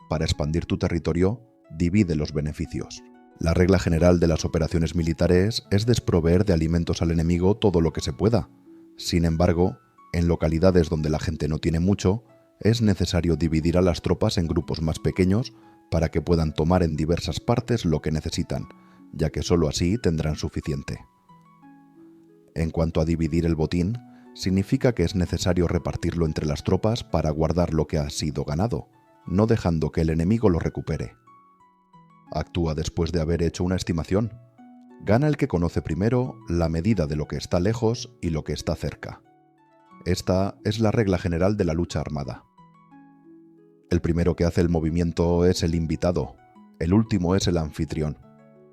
Para expandir tu territorio, divide los beneficios. La regla general de las operaciones militares es desproveer de alimentos al enemigo todo lo que se pueda. Sin embargo, en localidades donde la gente no tiene mucho, es necesario dividir a las tropas en grupos más pequeños para que puedan tomar en diversas partes lo que necesitan, ya que sólo así tendrán suficiente. En cuanto a dividir el botín, significa que es necesario repartirlo entre las tropas para guardar lo que ha sido ganado, no dejando que el enemigo lo recupere. Actúa después de haber hecho una estimación. Gana el que conoce primero la medida de lo que está lejos y lo que está cerca. Esta es la regla general de la lucha armada. El primero que hace el movimiento es el invitado, el último es el anfitrión.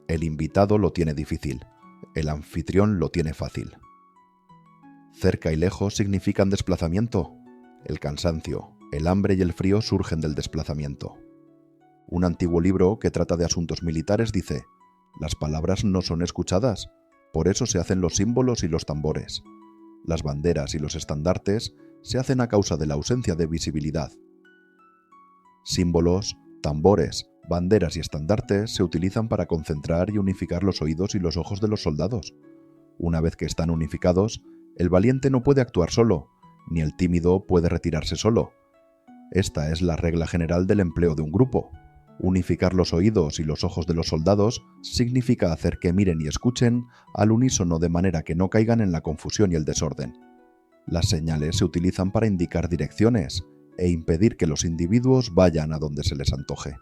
El invitado lo tiene difícil, el anfitrión lo tiene fácil. Cerca y lejos significan desplazamiento. El cansancio, el hambre y el frío surgen del desplazamiento. Un antiguo libro que trata de asuntos militares dice: las palabras no son escuchadas, por eso se hacen los símbolos y los tambores. Las banderas y los estandartes se hacen a causa de la ausencia de visibilidad. Símbolos, tambores, banderas y estandartes se utilizan para concentrar y unificar los oídos y los ojos de los soldados. Una vez que están unificados, el valiente no puede actuar solo, ni el tímido puede retirarse solo. Esta es la regla general del empleo de un grupo. Unificar los oídos y los ojos de los soldados significa hacer que miren y escuchen al unísono de manera que no caigan en la confusión y el desorden. Las señales se utilizan para indicar direcciones e impedir que los individuos vayan a donde se les antoje.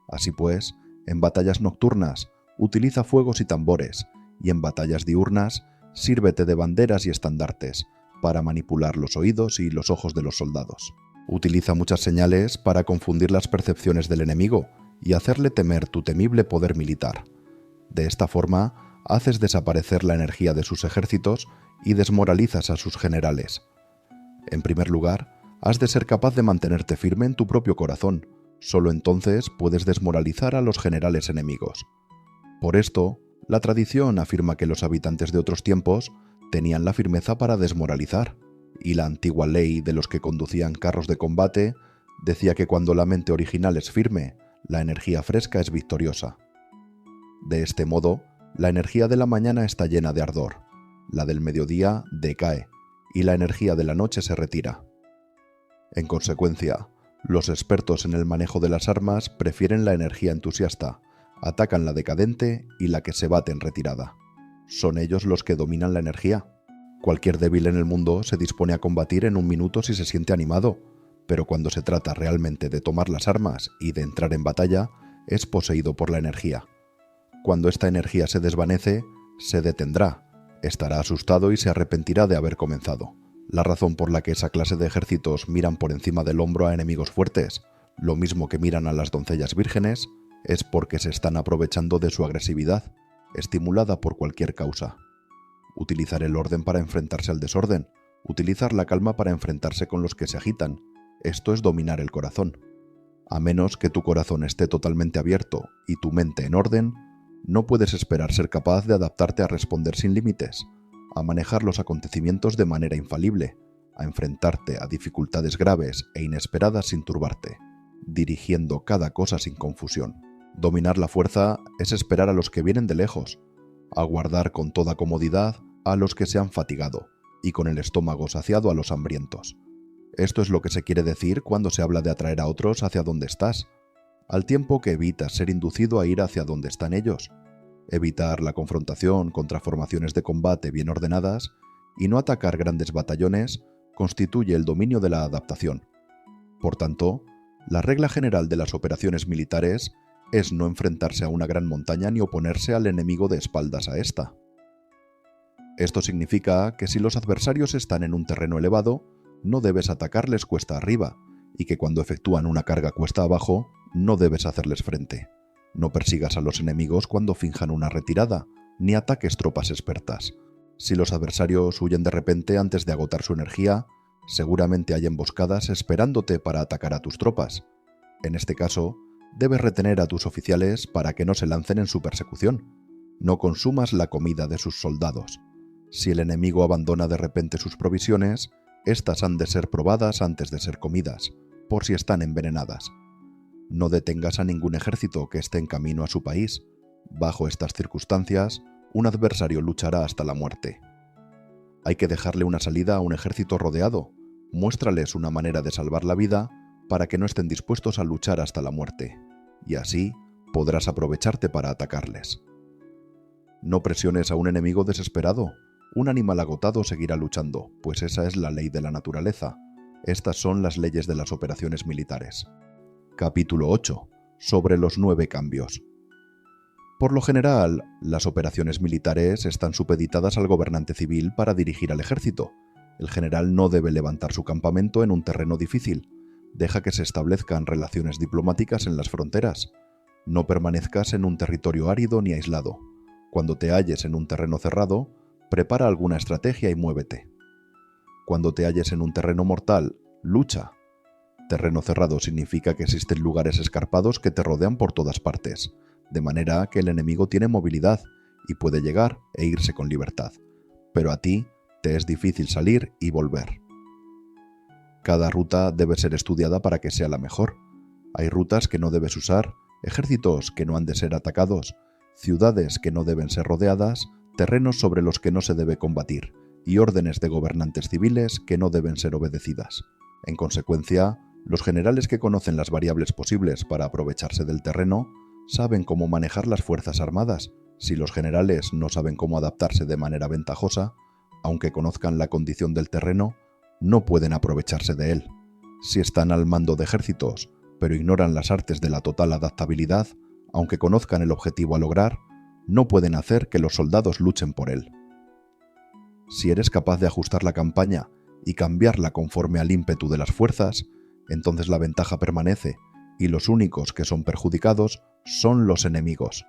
Así pues, en batallas nocturnas, utiliza fuegos y tambores, y en batallas diurnas, sírvete de banderas y estandartes para manipular los oídos y los ojos de los soldados. Utiliza muchas señales para confundir las percepciones del enemigo y hacerle temer tu temible poder militar. De esta forma, haces desaparecer la energía de sus ejércitos y desmoralizas a sus generales. En primer lugar, has de ser capaz de mantenerte firme en tu propio corazón. Solo entonces puedes desmoralizar a los generales enemigos. Por esto, la tradición afirma que los habitantes de otros tiempos tenían la firmeza para desmoralizar, y la antigua ley de los que conducían carros de combate decía que cuando la mente original es firme, la energía fresca es victoriosa. De este modo, la energía de la mañana está llena de ardor, la del mediodía decae, y la energía de la noche se retira. En consecuencia, los expertos en el manejo de las armas prefieren la energía entusiasta, atacan la decadente y la que se bate en retirada. Son ellos los que dominan la energía. Cualquier débil en el mundo se dispone a combatir en un minuto si se siente animado, pero cuando se trata realmente de tomar las armas y de entrar en batalla, es poseído por la energía. Cuando esta energía se desvanece, se detendrá, estará asustado y se arrepentirá de haber comenzado. La razón por la que esa clase de ejércitos miran por encima del hombro a enemigos fuertes, lo mismo que miran a las doncellas vírgenes, es porque se están aprovechando de su agresividad, estimulada por cualquier causa. Utilizar el orden para enfrentarse al desorden, utilizar la calma para enfrentarse con los que se agitan, esto es dominar el corazón. A menos que tu corazón esté totalmente abierto y tu mente en orden, no puedes esperar ser capaz de adaptarte a responder sin límites, a manejar los acontecimientos de manera infalible, a enfrentarte a dificultades graves e inesperadas sin turbarte, dirigiendo cada cosa sin confusión. Dominar la fuerza es esperar a los que vienen de lejos, aguardar con toda comodidad a los que se han fatigado y con el estómago saciado a los hambrientos. Esto es lo que se quiere decir cuando se habla de atraer a otros hacia donde estás, al tiempo que evitas ser inducido a ir hacia donde están ellos. Evitar la confrontación contra formaciones de combate bien ordenadas y no atacar grandes batallones constituye el dominio de la adaptación. Por tanto, la regla general de las operaciones militares es no enfrentarse a una gran montaña ni oponerse al enemigo de espaldas a esta. Esto significa que si los adversarios están en un terreno elevado, no debes atacarles cuesta arriba, y que cuando efectúan una carga cuesta abajo, no debes hacerles frente. No persigas a los enemigos cuando finjan una retirada, ni ataques tropas expertas. Si los adversarios huyen de repente antes de agotar su energía, seguramente hay emboscadas esperándote para atacar a tus tropas. En este caso, debes retener a tus oficiales para que no se lancen en su persecución. No consumas la comida de sus soldados. Si el enemigo abandona de repente sus provisiones, estas han de ser probadas antes de ser comidas, por si están envenenadas. No detengas a ningún ejército que esté en camino a su país. Bajo estas circunstancias, un adversario luchará hasta la muerte. Hay que dejarle una salida a un ejército rodeado. Muéstrales una manera de salvar la vida para que no estén dispuestos a luchar hasta la muerte, y así podrás aprovecharte para atacarles. No presiones a un enemigo desesperado. Un animal agotado seguirá luchando, pues esa es la ley de la naturaleza. Estas son las leyes de las operaciones militares. Capítulo 8. Sobre los 9 cambios. Por lo general, las operaciones militares están supeditadas al gobernante civil para dirigir al ejército. El general no debe levantar su campamento en un terreno difícil. Deja que se establezcan relaciones diplomáticas en las fronteras. No permanezcas en un territorio árido ni aislado. Cuando te halles en un terreno cerrado, prepara alguna estrategia y muévete. Cuando te halles en un terreno mortal, lucha. Terreno cerrado significa que existen lugares escarpados que te rodean por todas partes, de manera que el enemigo tiene movilidad y puede llegar e irse con libertad, pero a ti te es difícil salir y volver. Cada ruta debe ser estudiada para que sea la mejor. Hay rutas que no debes usar, ejércitos que no han de ser atacados, ciudades que no deben ser rodeadas, terrenos sobre los que no se debe combatir y órdenes de gobernantes civiles que no deben ser obedecidas. En consecuencia, los generales que conocen las variables posibles para aprovecharse del terreno saben cómo manejar las fuerzas armadas. Si los generales no saben cómo adaptarse de manera ventajosa, aunque conozcan la condición del terreno, no pueden aprovecharse de él. Si están al mando de ejércitos, pero ignoran las artes de la total adaptabilidad, aunque conozcan el objetivo a lograr, no pueden hacer que los soldados luchen por él. Si eres capaz de ajustar la campaña y cambiarla conforme al ímpetu de las fuerzas, entonces la ventaja permanece y los únicos que son perjudicados son los enemigos.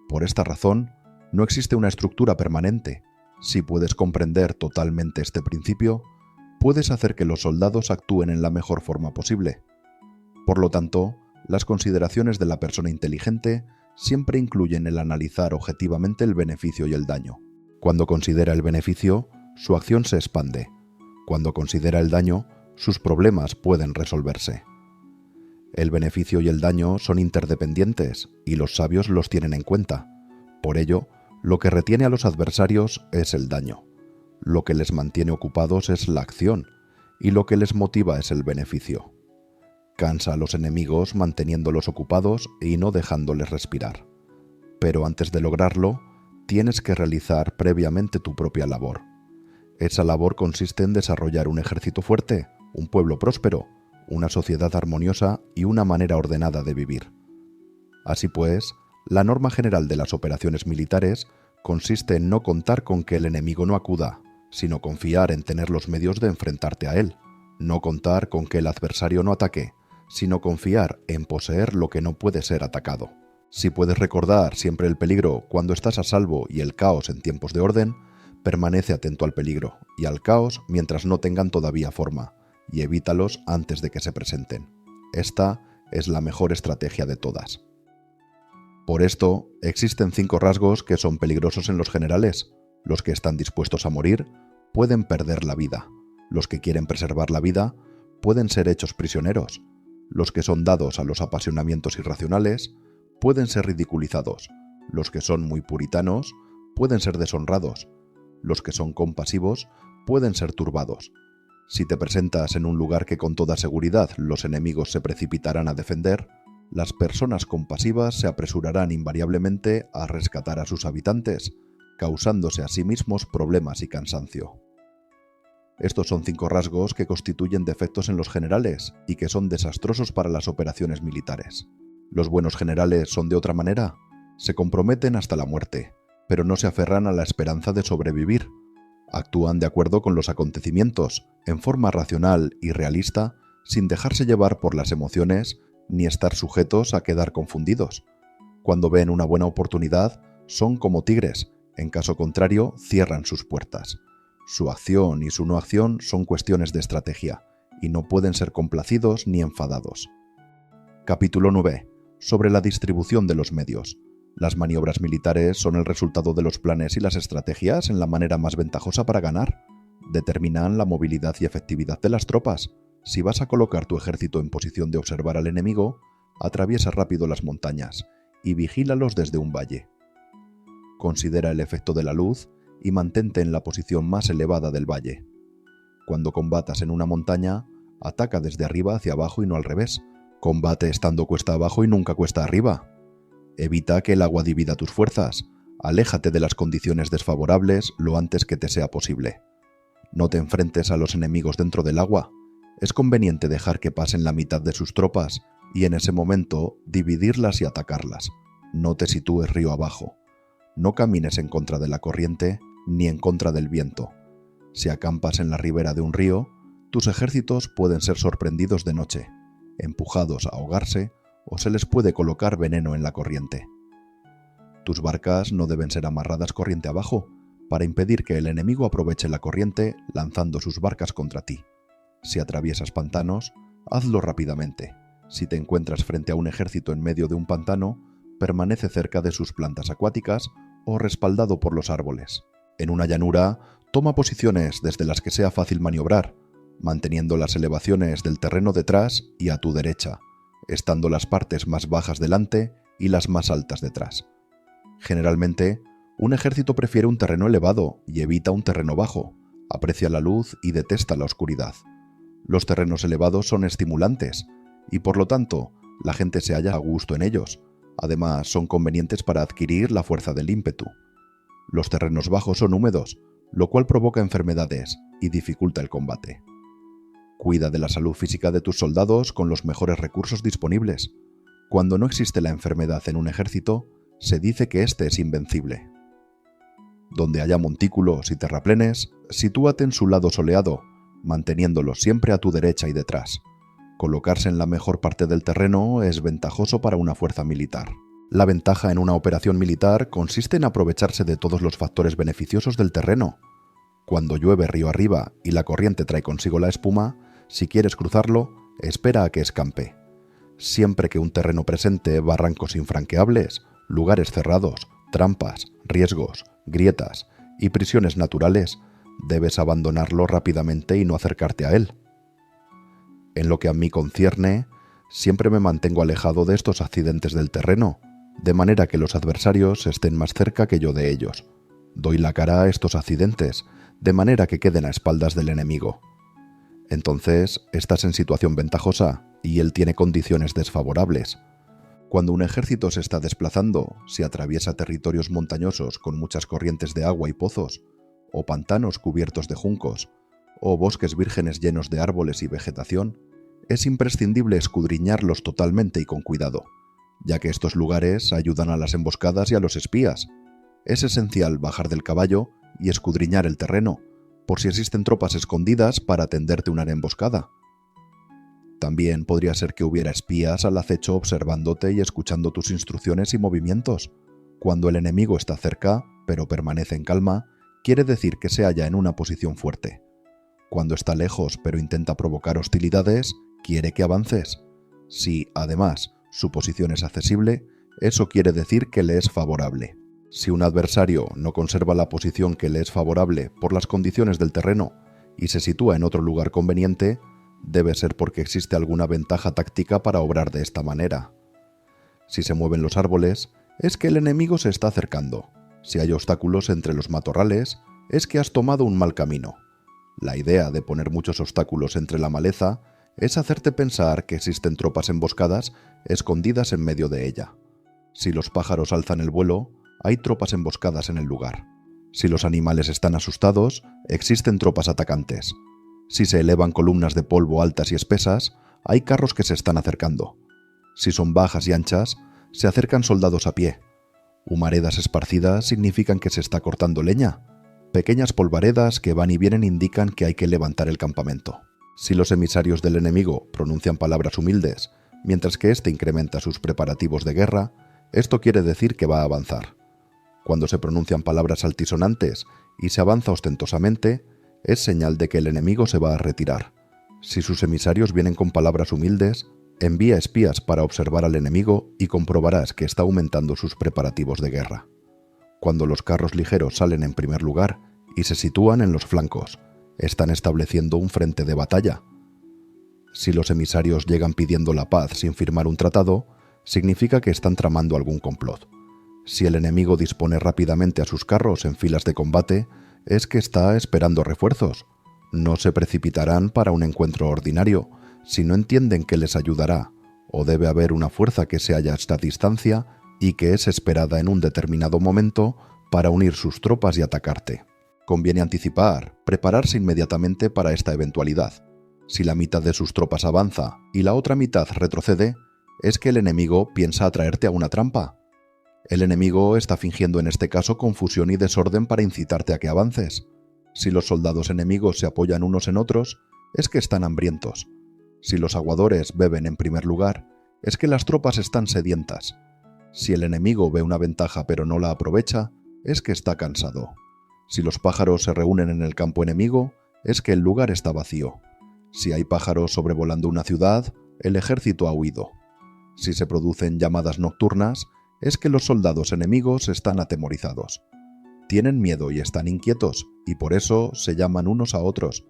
Por esta razón, no existe una estructura permanente. Si puedes comprender totalmente este principio, puedes hacer que los soldados actúen en la mejor forma posible. Por lo tanto, las consideraciones de la persona inteligente siempre incluyen el analizar objetivamente el beneficio y el daño. Cuando considera el beneficio, su acción se expande. Cuando considera el daño, sus problemas pueden resolverse. El beneficio y el daño son interdependientes y los sabios los tienen en cuenta. Por ello, lo que retiene a los adversarios es el daño. Lo que les mantiene ocupados es la acción y lo que les motiva es el beneficio. Cansa a los enemigos manteniéndolos ocupados y no dejándoles respirar. Pero antes de lograrlo, tienes que realizar previamente tu propia labor. Esa labor consiste en desarrollar un ejército fuerte, un pueblo próspero, una sociedad armoniosa y una manera ordenada de vivir. Así pues, la norma general de las operaciones militares consiste en no contar con que el enemigo no acuda, sino confiar en tener los medios de enfrentarte a él, no contar con que el adversario no ataque, sino confiar en poseer lo que no puede ser atacado. Si puedes recordar siempre el peligro cuando estás a salvo y el caos en tiempos de orden, permanece atento al peligro y al caos mientras no tengan todavía forma, y evítalos antes de que se presenten. Esta es la mejor estrategia de todas. Por esto, existen 5 rasgos que son peligrosos en los generales. Los que están dispuestos a morir pueden perder la vida. Los que quieren preservar la vida pueden ser hechos prisioneros. Los que son dados a los apasionamientos irracionales pueden ser ridiculizados. Los que son muy puritanos pueden ser deshonrados. Los que son compasivos pueden ser turbados. Si te presentas en un lugar que con toda seguridad los enemigos se precipitarán a defender, las personas compasivas se apresurarán invariablemente a rescatar a sus habitantes, causándose a sí mismos problemas y cansancio. Estos son 5 rasgos que constituyen defectos en los generales y que son desastrosos para las operaciones militares. Los buenos generales son de otra manera, se comprometen hasta la muerte, pero no se aferran a la esperanza de sobrevivir. Actúan de acuerdo con los acontecimientos, en forma racional y realista, sin dejarse llevar por las emociones ni estar sujetos a quedar confundidos. Cuando ven una buena oportunidad, son como tigres, en caso contrario, cierran sus puertas. Su acción y su no acción son cuestiones de estrategia, y no pueden ser complacidos ni enfadados. Capítulo 9. Sobre la distribución de los medios. Las maniobras militares son el resultado de los planes y las estrategias en la manera más ventajosa para ganar. Determinan la movilidad y efectividad de las tropas. Si vas a colocar tu ejército en posición de observar al enemigo, atraviesa rápido las montañas y vigílalos desde un valle. Considera el efecto de la luz y mantente en la posición más elevada del valle. Cuando combatas en una montaña, ataca desde arriba hacia abajo y no al revés. Combate estando cuesta abajo y nunca cuesta arriba. Evita que el agua divida tus fuerzas. Aléjate de las condiciones desfavorables lo antes que te sea posible. No te enfrentes a los enemigos dentro del agua. Es conveniente dejar que pasen la mitad de sus tropas y en ese momento dividirlas y atacarlas. No te sitúes río abajo. No camines en contra de la corriente ni en contra del viento. Si acampas en la ribera de un río, tus ejércitos pueden ser sorprendidos de noche, empujados a ahogarse o se les puede colocar veneno en la corriente. Tus barcas no deben ser amarradas corriente abajo para impedir que el enemigo aproveche la corriente lanzando sus barcas contra ti. Si atraviesas pantanos, hazlo rápidamente. Si te encuentras frente a un ejército en medio de un pantano, permanece cerca de sus plantas acuáticas o respaldado por los árboles. En una llanura, toma posiciones desde las que sea fácil maniobrar, manteniendo las elevaciones del terreno detrás y a tu derecha, estando las partes más bajas delante y las más altas detrás. Generalmente, un ejército prefiere un terreno elevado y evita un terreno bajo, aprecia la luz y detesta la oscuridad. Los terrenos elevados son estimulantes y, por lo tanto, la gente se halla a gusto en ellos. Además, son convenientes para adquirir la fuerza del ímpetu. Los terrenos bajos son húmedos, lo cual provoca enfermedades y dificulta el combate. Cuida de la salud física de tus soldados con los mejores recursos disponibles. Cuando no existe la enfermedad en un ejército, se dice que éste es invencible. Donde haya montículos y terraplenes, sitúate en su lado soleado, manteniéndolos siempre a tu derecha y detrás. Colocarse en la mejor parte del terreno es ventajoso para una fuerza militar. La ventaja en una operación militar consiste en aprovecharse de todos los factores beneficiosos del terreno. Cuando llueve río arriba y la corriente trae consigo la espuma, si quieres cruzarlo, espera a que escampe. Siempre que un terreno presente barrancos infranqueables, lugares cerrados, trampas, riesgos, grietas y prisiones naturales, debes abandonarlo rápidamente y no acercarte a él. En lo que a mí concierne, siempre me mantengo alejado de estos accidentes del terreno, de manera que los adversarios estén más cerca que yo de ellos. Doy la cara a estos accidentes, de manera que queden a espaldas del enemigo. Entonces, estás en situación ventajosa y él tiene condiciones desfavorables. Cuando un ejército se está desplazando, si atraviesa territorios montañosos con muchas corrientes de agua y pozos, o pantanos cubiertos de juncos, o bosques vírgenes llenos de árboles y vegetación, es imprescindible escudriñarlos totalmente y con cuidado, ya que estos lugares ayudan a las emboscadas y a los espías. Es esencial bajar del caballo y escudriñar el terreno, por si existen tropas escondidas para tenderte una emboscada. También podría ser que hubiera espías al acecho observándote y escuchando tus instrucciones y movimientos. Cuando el enemigo está cerca, pero permanece en calma, quiere decir que se halla en una posición fuerte. Cuando está lejos pero intenta provocar hostilidades, quiere que avances. Si, además, su posición es accesible, eso quiere decir que le es favorable. Si un adversario no conserva la posición que le es favorable por las condiciones del terreno y se sitúa en otro lugar conveniente, debe ser porque existe alguna ventaja táctica para obrar de esta manera. Si se mueven los árboles, es que el enemigo se está acercando. Si hay obstáculos entre los matorrales, es que has tomado un mal camino. La idea de poner muchos obstáculos entre la maleza es hacerte pensar que existen tropas emboscadas escondidas en medio de ella. Si los pájaros alzan el vuelo, hay tropas emboscadas en el lugar. Si los animales están asustados, existen tropas atacantes. Si se elevan columnas de polvo altas y espesas, hay carros que se están acercando. Si son bajas y anchas, se acercan soldados a pie. Humaredas esparcidas significan que se está cortando leña. Pequeñas polvaredas que van y vienen indican que hay que levantar el campamento. Si los emisarios del enemigo pronuncian palabras humildes, mientras que éste incrementa sus preparativos de guerra, esto quiere decir que va a avanzar. Cuando se pronuncian palabras altisonantes y se avanza ostentosamente, es señal de que el enemigo se va a retirar. Si sus emisarios vienen con palabras humildes, envía espías para observar al enemigo y comprobarás que está aumentando sus preparativos de guerra. Cuando los carros ligeros salen en primer lugar y se sitúan en los flancos, están estableciendo un frente de batalla. Si los emisarios llegan pidiendo la paz sin firmar un tratado, significa que están tramando algún complot. Si el enemigo dispone rápidamente a sus carros en filas de combate, es que está esperando refuerzos. No se precipitarán para un encuentro ordinario si no entienden que les ayudará, o debe haber una fuerza que se halla a esta distancia y que es esperada en un determinado momento para unir sus tropas y atacarte. Conviene anticipar, prepararse inmediatamente para esta eventualidad. Si la mitad de sus tropas avanza y la otra mitad retrocede, es que el enemigo piensa atraerte a una trampa. El enemigo está fingiendo en este caso confusión y desorden para incitarte a que avances. Si los soldados enemigos se apoyan unos en otros, es que están hambrientos. Si los aguadores beben en primer lugar, es que las tropas están sedientas. Si el enemigo ve una ventaja pero no la aprovecha, es que está cansado. Si los pájaros se reúnen en el campo enemigo, es que el lugar está vacío. Si hay pájaros sobrevolando una ciudad, el ejército ha huido. Si se producen llamadas nocturnas, es que los soldados enemigos están atemorizados. Tienen miedo y están inquietos, y por eso se llaman unos a otros.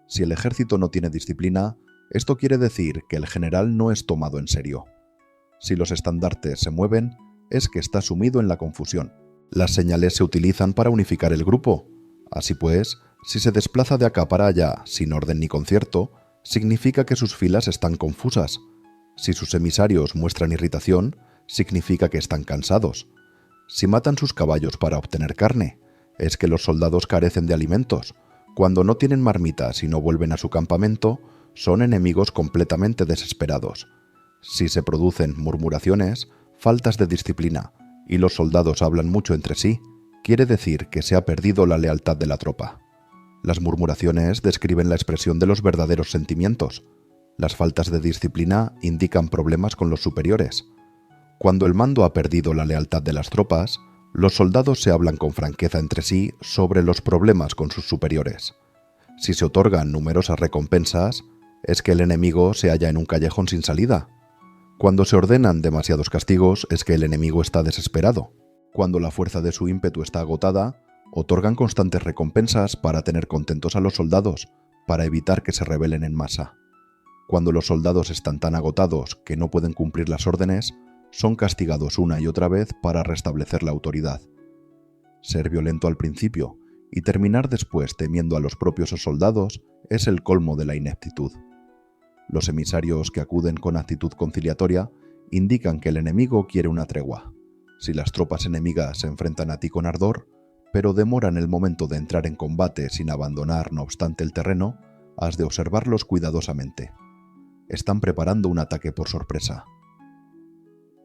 Si el ejército no tiene disciplina, esto quiere decir que el general no es tomado en serio. Si los estandartes se mueven, es que está sumido en la confusión. Las señales se utilizan para unificar el grupo. Así pues, si se desplaza de acá para allá sin orden ni concierto, significa que sus filas están confusas. Si sus emisarios muestran irritación, significa que están cansados. Si matan sus caballos para obtener carne, es que los soldados carecen de alimentos. Cuando no tienen marmitas y no vuelven a su campamento, son enemigos completamente desesperados. Si se producen murmuraciones, faltas de disciplina, y los soldados hablan mucho entre sí, quiere decir que se ha perdido la lealtad de la tropa. Las murmuraciones describen la expresión de los verdaderos sentimientos. Las faltas de disciplina indican problemas con los superiores. Cuando el mando ha perdido la lealtad de las tropas, los soldados se hablan con franqueza entre sí sobre los problemas con sus superiores. Si se otorgan numerosas recompensas, es que el enemigo se halla en un callejón sin salida. Cuando se ordenan demasiados castigos, es que el enemigo está desesperado. Cuando la fuerza de su ímpetu está agotada, otorgan constantes recompensas para tener contentos a los soldados, para evitar que se rebelen en masa. Cuando los soldados están tan agotados que no pueden cumplir las órdenes, son castigados una y otra vez para restablecer la autoridad. Ser violento al principio y terminar después temiendo a los propios soldados es el colmo de la ineptitud. Los emisarios que acuden con actitud conciliatoria indican que el enemigo quiere una tregua. Si las tropas enemigas se enfrentan a ti con ardor, pero demoran el momento de entrar en combate sin abandonar, no obstante, el terreno, has de observarlos cuidadosamente. Están preparando un ataque por sorpresa.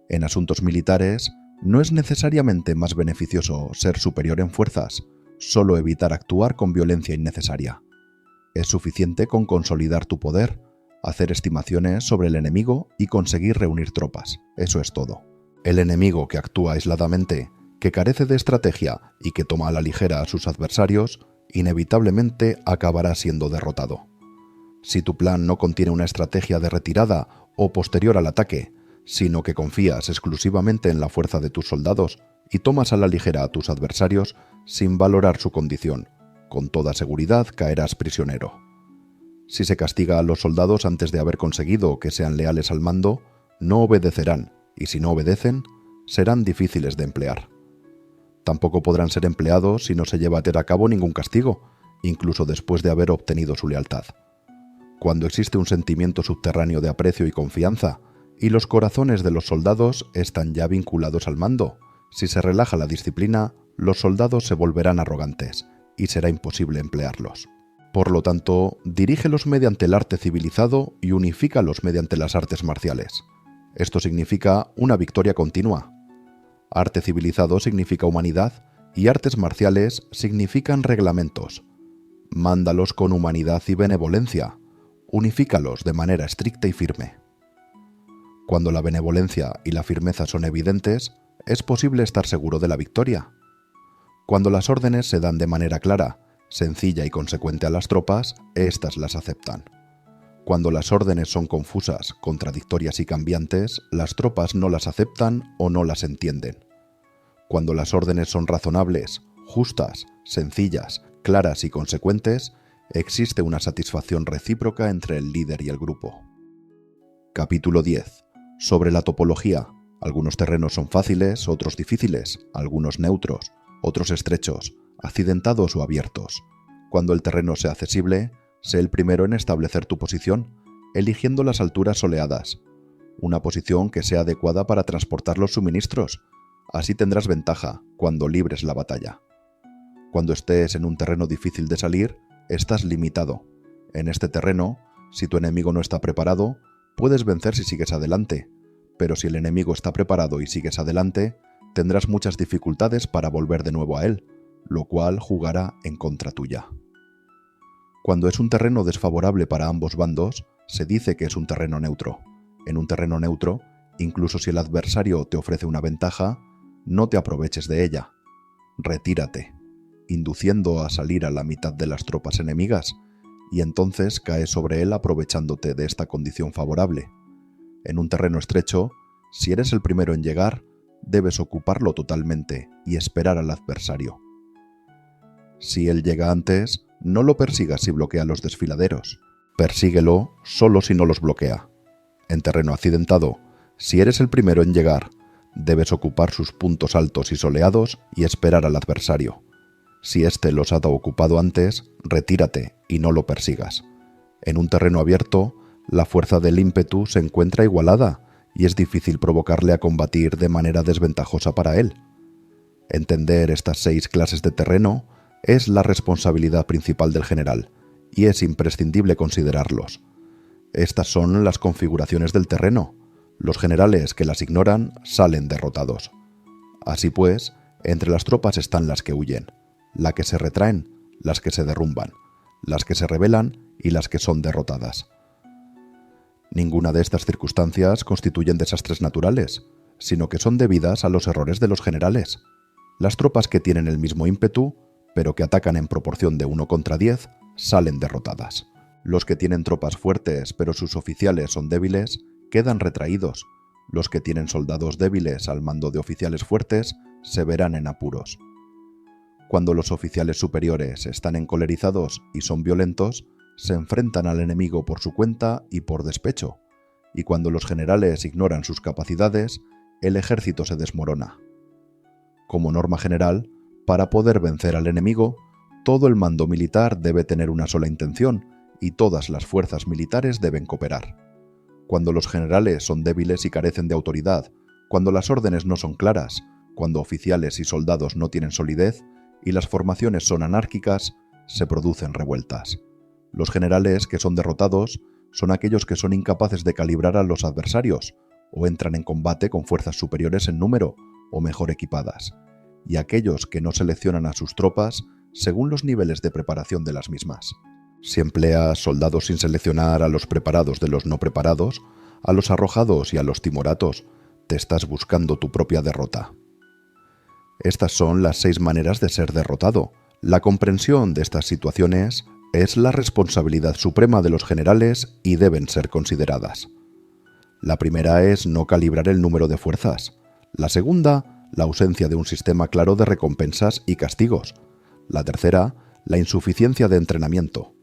En asuntos militares, no es necesariamente más beneficioso ser superior en fuerzas, solo evitar actuar con violencia innecesaria. Es suficiente con consolidar tu poder, hacer estimaciones sobre el enemigo y conseguir reunir tropas. Eso es todo. El enemigo que actúa aisladamente, que carece de estrategia y que toma a la ligera a sus adversarios, inevitablemente acabará siendo derrotado. Si tu plan no contiene una estrategia de retirada o posterior al ataque, sino que confías exclusivamente en la fuerza de tus soldados y tomas a la ligera a tus adversarios sin valorar su condición, con toda seguridad caerás prisionero. Si se castiga a los soldados antes de haber conseguido que sean leales al mando, no obedecerán, y si no obedecen, serán difíciles de emplear. Tampoco podrán ser empleados si no se lleva a cabo ningún castigo, incluso después de haber obtenido su lealtad. Cuando existe un sentimiento subterráneo de aprecio y confianza, y los corazones de los soldados están ya vinculados al mando, si se relaja la disciplina, los soldados se volverán arrogantes, y será imposible emplearlos. Por lo tanto, dirígelos mediante el arte civilizado y unifícalos mediante las artes marciales. Esto significa una victoria continua. Arte civilizado significa humanidad y artes marciales significan reglamentos. Mándalos con humanidad y benevolencia. Unifícalos de manera estricta y firme. Cuando la benevolencia y la firmeza son evidentes, es posible estar seguro de la victoria. Cuando las órdenes se dan de manera clara, sencilla y consecuente a las tropas, éstas las aceptan. Cuando las órdenes son confusas, contradictorias y cambiantes, las tropas no las aceptan o no las entienden. Cuando las órdenes son razonables, justas, sencillas, claras y consecuentes, existe una satisfacción recíproca entre el líder y el grupo. Capítulo 10. Sobre la topología. Algunos terrenos son fáciles, otros difíciles, algunos neutros, otros estrechos, accidentados o abiertos. Cuando el terreno sea accesible, sé el primero en establecer tu posición, eligiendo las alturas soleadas, una posición que sea adecuada para transportar los suministros. Así tendrás ventaja cuando libres la batalla. Cuando estés en un terreno difícil de salir, estás limitado. En este terreno, si tu enemigo no está preparado, puedes vencer si sigues adelante, pero si el enemigo está preparado y sigues adelante, tendrás muchas dificultades para volver de nuevo a él, lo cual jugará en contra tuya. Cuando es un terreno desfavorable para ambos bandos, se dice que es un terreno neutro. En un terreno neutro, incluso si el adversario te ofrece una ventaja, no te aproveches de ella. Retírate, induciendo a salir a la mitad de las tropas enemigas, y entonces caes sobre él aprovechándote de esta condición favorable. En un terreno estrecho, si eres el primero en llegar, debes ocuparlo totalmente y esperar al adversario. Si él llega antes, no lo persigas si bloquea los desfiladeros. Persíguelo solo si no los bloquea. En terreno accidentado, si eres el primero en llegar, debes ocupar sus puntos altos y soleados y esperar al adversario. Si éste los ha ocupado antes, retírate y no lo persigas. En un terreno abierto, la fuerza del ímpetu se encuentra igualada y es difícil provocarle a combatir de manera desventajosa para él. Entender estas 6 clases de terreno es la responsabilidad principal del general, y es imprescindible considerarlos. Estas son las configuraciones del terreno. Los generales que las ignoran salen derrotados. Así pues, entre las tropas están las que huyen, las que se retraen, las que se derrumban, las que se rebelan y las que son derrotadas. Ninguna de estas circunstancias constituyen desastres naturales, sino que son debidas a los errores de los generales. Las tropas que tienen el mismo ímpetu, pero que atacan en proporción de 1 contra 10, salen derrotadas. Los que tienen tropas fuertes, pero sus oficiales son débiles, quedan retraídos. Los que tienen soldados débiles al mando de oficiales fuertes, se verán en apuros. Cuando los oficiales superiores están encolerizados y son violentos, se enfrentan al enemigo por su cuenta y por despecho, y cuando los generales ignoran sus capacidades, el ejército se desmorona. Como norma general, para poder vencer al enemigo, todo el mando militar debe tener una sola intención y todas las fuerzas militares deben cooperar. Cuando los generales son débiles y carecen de autoridad, cuando las órdenes no son claras, cuando oficiales y soldados no tienen solidez, y las formaciones son anárquicas, se producen revueltas. Los generales que son derrotados son aquellos que son incapaces de calibrar a los adversarios o entran en combate con fuerzas superiores en número o mejor equipadas, y aquellos que no seleccionan a sus tropas según los niveles de preparación de las mismas. Si empleas soldados sin seleccionar a los preparados de los no preparados, a los arrojados y a los timoratos, te estás buscando tu propia derrota. Estas son las 6 maneras de ser derrotado. La comprensión de estas situaciones es la responsabilidad suprema de los generales y deben ser consideradas. La primera es no calibrar el número de fuerzas. La segunda, la ausencia de un sistema claro de recompensas y castigos. La tercera, la insuficiencia de entrenamiento.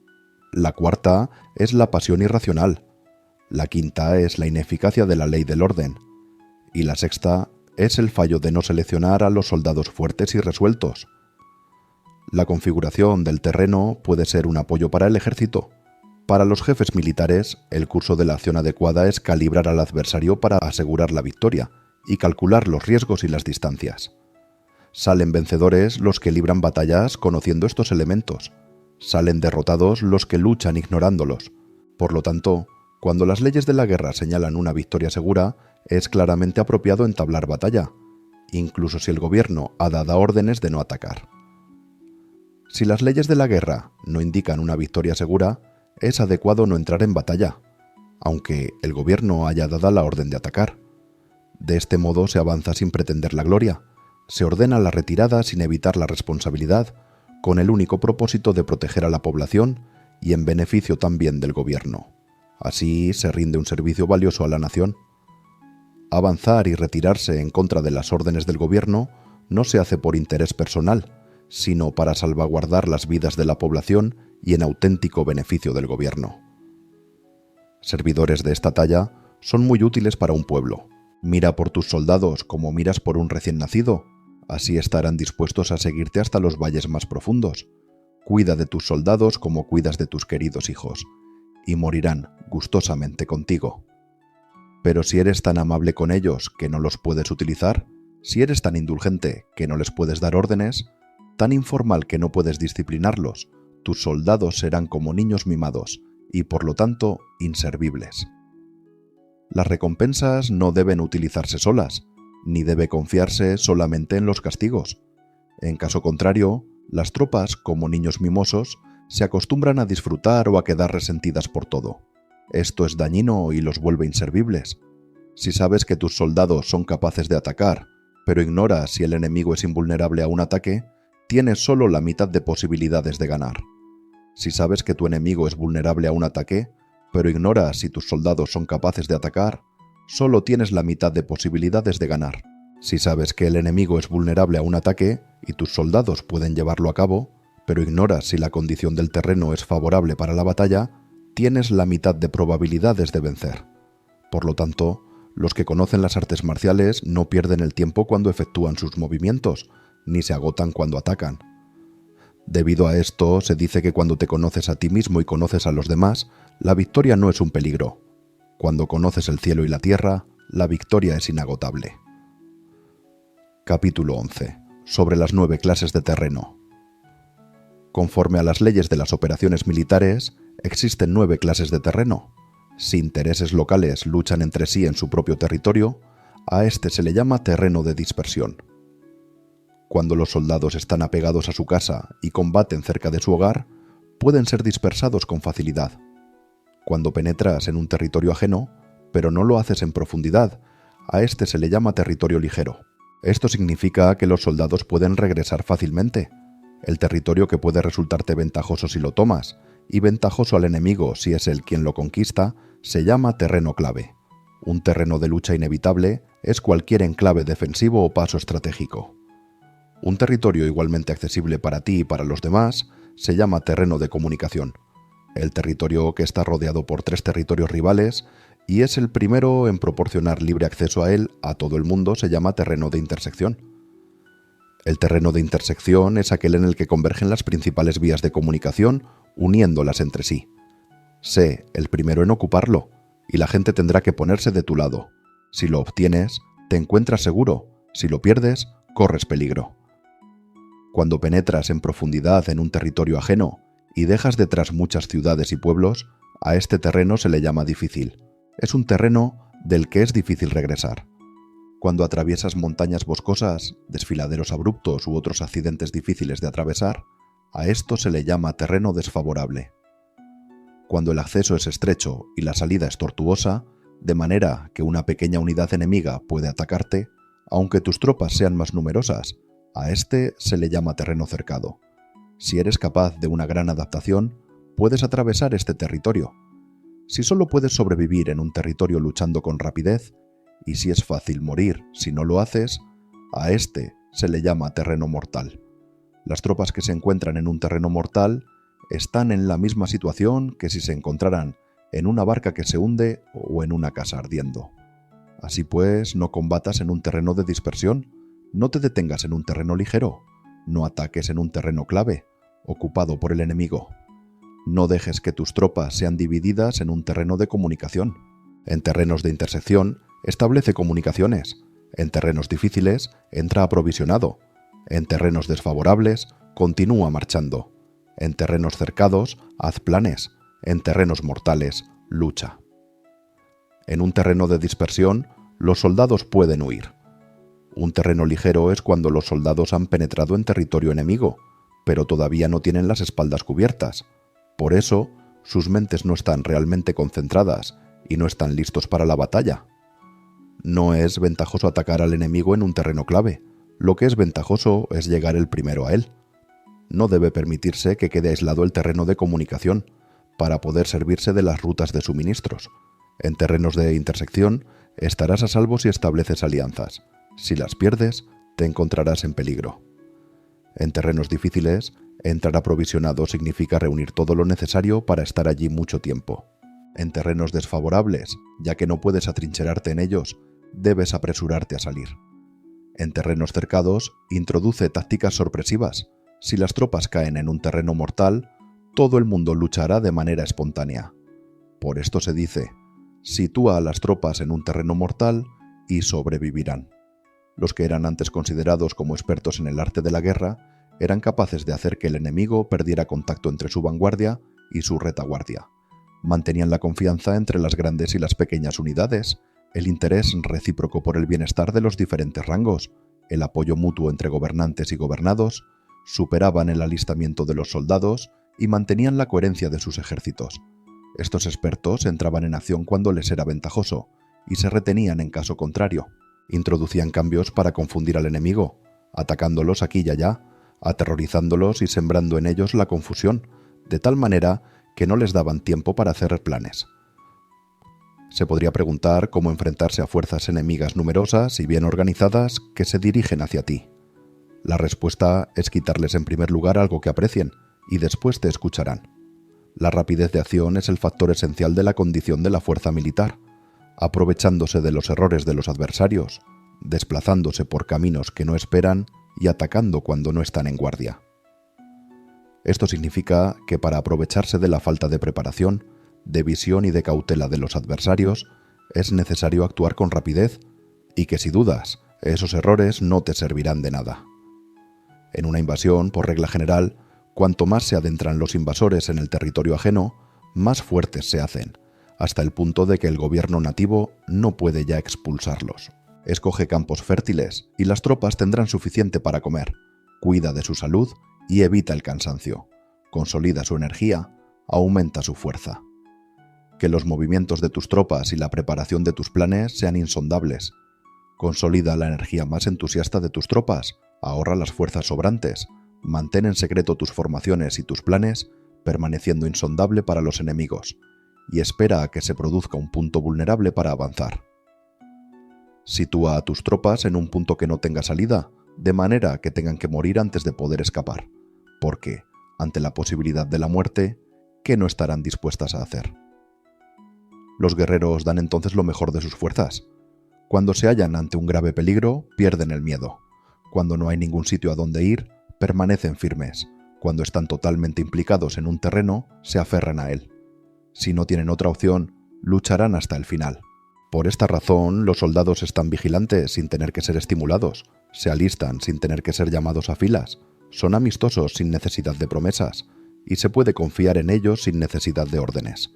La cuarta es la pasión irracional. La quinta es la ineficacia de la ley del orden. Y la sexta es el fallo de no seleccionar a los soldados fuertes y resueltos. La configuración del terreno puede ser un apoyo para el ejército. Para los jefes militares, el curso de la acción adecuada es calibrar al adversario para asegurar la victoria y calcular los riesgos y las distancias. Salen vencedores los que libran batallas conociendo estos elementos. Salen derrotados los que luchan ignorándolos. Por lo tanto, cuando las leyes de la guerra señalan una victoria segura, es claramente apropiado entablar batalla, incluso si el gobierno ha dado órdenes de no atacar. Si las leyes de la guerra no indican una victoria segura, es adecuado no entrar en batalla, aunque el gobierno haya dado la orden de atacar. De este modo se avanza sin pretender la gloria, se ordena la retirada sin evitar la responsabilidad, con el único propósito de proteger a la población y en beneficio también del gobierno. Así se rinde un servicio valioso a la nación. Avanzar y retirarse en contra de las órdenes del gobierno no se hace por interés personal, sino para salvaguardar las vidas de la población y en auténtico beneficio del gobierno. Servidores de esta talla son muy útiles para un pueblo. Mira por tus soldados como miras por un recién nacido, así estarán dispuestos a seguirte hasta los valles más profundos. Cuida de tus soldados como cuidas de tus queridos hijos, y morirán gustosamente contigo. Pero si eres tan amable con ellos que no los puedes utilizar, si eres tan indulgente que no les puedes dar órdenes, tan informal que no puedes disciplinarlos, tus soldados serán como niños mimados y por lo tanto inservibles. Las recompensas no deben utilizarse solas, ni debe confiarse solamente en los castigos. En caso contrario, las tropas, como niños mimosos, se acostumbran a disfrutar o a quedar resentidas por todo. Esto es dañino y los vuelve inservibles. Si sabes que tus soldados son capaces de atacar, pero ignoras si el enemigo es invulnerable a un ataque, tienes solo la mitad de posibilidades de ganar. Si sabes que tu enemigo es vulnerable a un ataque, pero ignoras si tus soldados son capaces de atacar, solo tienes la mitad de posibilidades de ganar. Si sabes que el enemigo es vulnerable a un ataque y tus soldados pueden llevarlo a cabo, pero ignoras si la condición del terreno es favorable para la batalla, tienes la mitad de probabilidades de vencer. Por lo tanto, los que conocen las artes marciales no pierden el tiempo cuando efectúan sus movimientos, ni se agotan cuando atacan. Debido a esto, se dice que cuando te conoces a ti mismo y conoces a los demás, la victoria no es un peligro. Cuando conoces el cielo y la tierra, la victoria es inagotable. Capítulo 11. Sobre las 9 clases de terreno. Conforme a las leyes de las operaciones militares, existen 9 clases de terreno. Si intereses locales luchan entre sí en su propio territorio, a este se le llama terreno de dispersión. Cuando los soldados están apegados a su casa y combaten cerca de su hogar, pueden ser dispersados con facilidad. Cuando penetras en un territorio ajeno, pero no lo haces en profundidad, a este se le llama territorio ligero. Esto significa que los soldados pueden regresar fácilmente, el territorio que puede resultarte ventajoso si lo tomas, y ventajoso al enemigo si es él quien lo conquista, se llama terreno clave. Un terreno de lucha inevitable es cualquier enclave defensivo o paso estratégico. Un territorio igualmente accesible para ti y para los demás se llama terreno de comunicación. El territorio que está rodeado por 3 territorios rivales y es el primero en proporcionar libre acceso a él a todo el mundo se llama terreno de intersección. El terreno de intersección es aquel en el que convergen las principales vías de comunicación uniéndolas entre sí. Sé el primero en ocuparlo y la gente tendrá que ponerse de tu lado. Si lo obtienes, te encuentras seguro. Si lo pierdes, corres peligro. Cuando penetras en profundidad en un territorio ajeno y dejas detrás muchas ciudades y pueblos, a este terreno se le llama difícil. Es un terreno del que es difícil regresar. Cuando atraviesas montañas boscosas, desfiladeros abruptos u otros accidentes difíciles de atravesar, a esto se le llama terreno desfavorable. Cuando el acceso es estrecho y la salida es tortuosa, de manera que una pequeña unidad enemiga puede atacarte, aunque tus tropas sean más numerosas, a este se le llama terreno cercado. Si eres capaz de una gran adaptación, puedes atravesar este territorio. Si solo puedes sobrevivir en un territorio luchando con rapidez, y si es fácil morir si no lo haces, a este se le llama terreno mortal. Las tropas que se encuentran en un terreno mortal están en la misma situación que si se encontraran en una barca que se hunde o en una casa ardiendo. Así pues, no combatas en un terreno de dispersión, no te detengas en un terreno ligero, no ataques en un terreno clave, ocupado por el enemigo. No dejes que tus tropas sean divididas en un terreno de comunicación. En terrenos de intersección, establece comunicaciones. En terrenos difíciles, entra aprovisionado. En terrenos desfavorables, continúa marchando. En terrenos cercados, haz planes. En terrenos mortales, lucha. En un terreno de dispersión, los soldados pueden huir. Un terreno ligero es cuando los soldados han penetrado en territorio enemigo, pero todavía no tienen las espaldas cubiertas. Por eso, sus mentes no están realmente concentradas y no están listos para la batalla. No es ventajoso atacar al enemigo en un terreno clave. Lo que es ventajoso es llegar el primero a él. No debe permitirse que quede aislado el terreno de comunicación para poder servirse de las rutas de suministros. En terrenos de intersección estarás a salvo si estableces alianzas. Si las pierdes, te encontrarás en peligro. En terrenos difíciles, entrar aprovisionado significa reunir todo lo necesario para estar allí mucho tiempo. En terrenos desfavorables, ya que no puedes atrincherarte en ellos, debes apresurarte a salir. En terrenos cercados, introduce tácticas sorpresivas. Si las tropas caen en un terreno mortal, todo el mundo luchará de manera espontánea. Por esto se dice, sitúa a las tropas en un terreno mortal y sobrevivirán. Los que eran antes considerados como expertos en el arte de la guerra eran capaces de hacer que el enemigo perdiera contacto entre su vanguardia y su retaguardia. Mantenían la confianza entre las grandes y las pequeñas unidades, el interés recíproco por el bienestar de los diferentes rangos, el apoyo mutuo entre gobernantes y gobernados, superaban el alistamiento de los soldados y mantenían la coherencia de sus ejércitos. Estos expertos entraban en acción cuando les era ventajoso y se retenían en caso contrario. Introducían cambios para confundir al enemigo, atacándolos aquí y allá, aterrorizándolos y sembrando en ellos la confusión, de tal manera que no les daban tiempo para hacer planes. Se podría preguntar cómo enfrentarse a fuerzas enemigas numerosas y bien organizadas que se dirigen hacia ti. La respuesta es quitarles en primer lugar algo que aprecien y después te escucharán. La rapidez de acción es el factor esencial de la condición de la fuerza militar, aprovechándose de los errores de los adversarios, desplazándose por caminos que no esperan y atacando cuando no están en guardia. Esto significa que para aprovecharse de la falta de preparación, de visión y de cautela de los adversarios, es necesario actuar con rapidez y que si dudas, esos errores no te servirán de nada. En una invasión, por regla general, cuanto más se adentran los invasores en el territorio ajeno, más fuertes se hacen, hasta el punto de que el gobierno nativo no puede ya expulsarlos. Escoge campos fértiles y las tropas tendrán suficiente para comer. Cuida de su salud y evita el cansancio. Consolida su energía, aumenta su fuerza. Que los movimientos de tus tropas y la preparación de tus planes sean insondables. Consolida la energía más entusiasta de tus tropas, ahorra las fuerzas sobrantes, mantén en secreto tus formaciones y tus planes, permaneciendo insondable para los enemigos, y espera a que se produzca un punto vulnerable para avanzar. Sitúa a tus tropas en un punto que no tenga salida, de manera que tengan que morir antes de poder escapar, porque, ante la posibilidad de la muerte, ¿qué no estarán dispuestas a hacer? Los guerreros dan entonces lo mejor de sus fuerzas. Cuando se hallan ante un grave peligro, pierden el miedo. Cuando no hay ningún sitio a donde ir, permanecen firmes. Cuando están totalmente implicados en un terreno, se aferran a él. Si no tienen otra opción, lucharán hasta el final. Por esta razón, los soldados están vigilantes sin tener que ser estimulados, se alistan sin tener que ser llamados a filas, Son amistosos sin necesidad de promesas y se puede confiar en ellos sin necesidad de órdenes.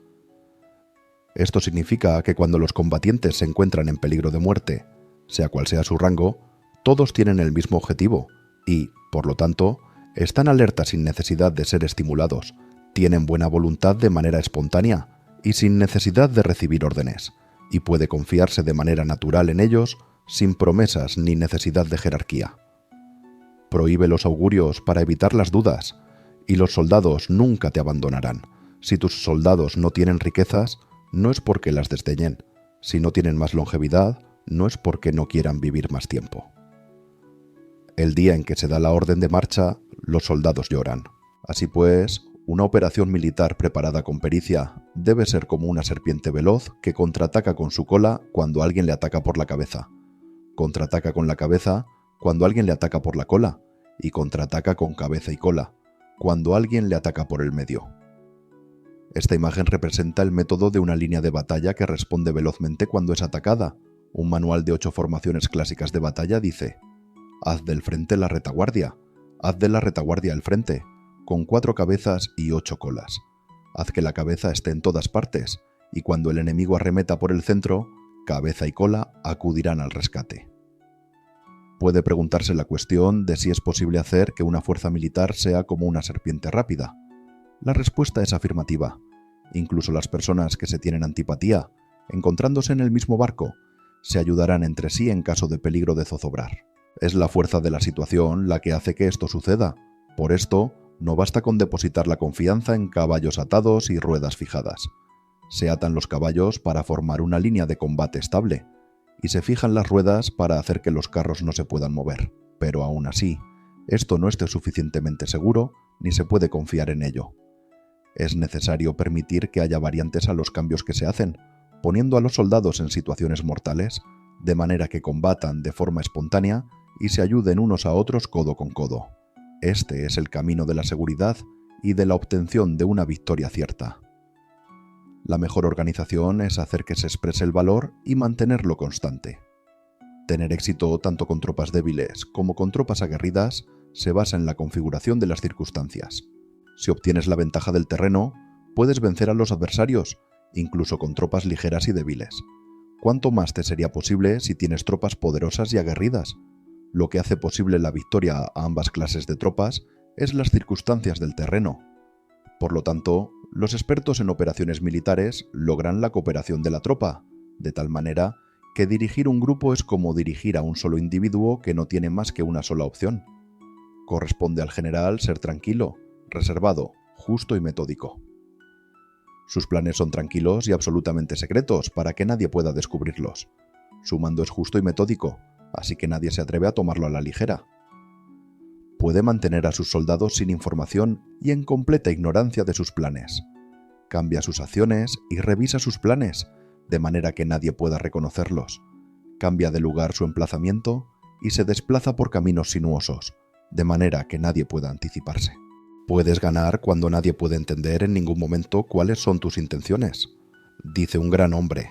Esto significa que cuando los combatientes se encuentran en peligro de muerte, sea cual sea su rango, todos tienen el mismo objetivo y, por lo tanto, están alertas sin necesidad de ser estimulados, tienen buena voluntad de manera espontánea y sin necesidad de recibir órdenes, y puede confiarse de manera natural en ellos sin promesas ni necesidad de jerarquía. Prohíbe los augurios para evitar las dudas, y los soldados nunca te abandonarán. Si tus soldados no tienen riquezas, no es porque las desdeñen. Si no tienen más longevidad, no es porque no quieran vivir más tiempo. El día en que se da la orden de marcha, los soldados lloran. Así pues, una operación militar preparada con pericia debe ser como una serpiente veloz que contraataca con su cola cuando alguien le ataca por la cabeza, contraataca con la cabeza cuando alguien le ataca por la cola y contraataca con cabeza y cola cuando alguien le ataca por el medio. Esta imagen representa el método de una línea de batalla que responde velozmente cuando es atacada. Un manual de 8 formaciones clásicas de batalla dice: haz del frente la retaguardia, haz de la retaguardia el frente, con 4 cabezas y 8 colas. Haz que la cabeza esté en todas partes, y cuando el enemigo arremeta por el centro, cabeza y cola acudirán al rescate. Puede preguntarse la cuestión de si es posible hacer que una fuerza militar sea como una serpiente rápida. La respuesta es afirmativa. Incluso las personas que se tienen antipatía, encontrándose en el mismo barco, se ayudarán entre sí en caso de peligro de zozobrar. Es la fuerza de la situación la que hace que esto suceda. Por esto, no basta con depositar la confianza en caballos atados y ruedas fijadas. Se atan los caballos para formar una línea de combate estable, y se fijan las ruedas para hacer que los carros no se puedan mover. Pero aún así, esto no esté suficientemente seguro ni se puede confiar en ello. Es necesario permitir que haya variantes a los cambios que se hacen, poniendo a los soldados en situaciones mortales, de manera que combatan de forma espontánea y se ayuden unos a otros codo con codo. Este es el camino de la seguridad y de la obtención de una victoria cierta. La mejor organización es hacer que se exprese el valor y mantenerlo constante. Tener éxito tanto con tropas débiles como con tropas aguerridas se basa en la configuración de las circunstancias. Si obtienes la ventaja del terreno, puedes vencer a los adversarios, incluso con tropas ligeras y débiles. ¿Cuánto más te sería posible si tienes tropas poderosas y aguerridas? Lo que hace posible la victoria a ambas clases de tropas es las circunstancias del terreno. Por lo tanto, los expertos en operaciones militares logran la cooperación de la tropa, de tal manera que dirigir un grupo es como dirigir a un solo individuo que no tiene más que una sola opción. Corresponde al general ser tranquilo, reservado, justo y metódico. Sus planes son tranquilos y absolutamente secretos para que nadie pueda descubrirlos. Su mando es justo y metódico, así que nadie se atreve a tomarlo a la ligera. Puede mantener a sus soldados sin información y en completa ignorancia de sus planes. Cambia sus acciones y revisa sus planes, de manera que nadie pueda reconocerlos. Cambia de lugar su emplazamiento y se desplaza por caminos sinuosos, de manera que nadie pueda anticiparse. Puedes ganar cuando nadie puede entender en ningún momento cuáles son tus intenciones. Dice un gran hombre: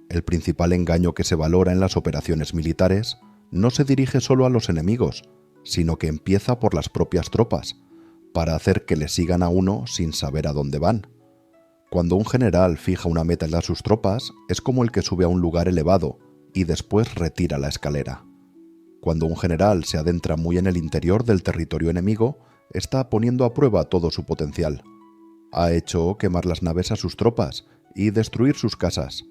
el principal engaño que se valora en las operaciones militares no se dirige solo a los enemigos, sino que empieza por las propias tropas, para hacer que le sigan a uno sin saber a dónde van. Cuando un general fija una meta en sus tropas, es como el que sube a un lugar elevado y después retira la escalera. Cuando un general se adentra muy en el interior del territorio enemigo, está poniendo a prueba todo su potencial. Ha hecho quemar las naves a sus tropas y destruir sus casas.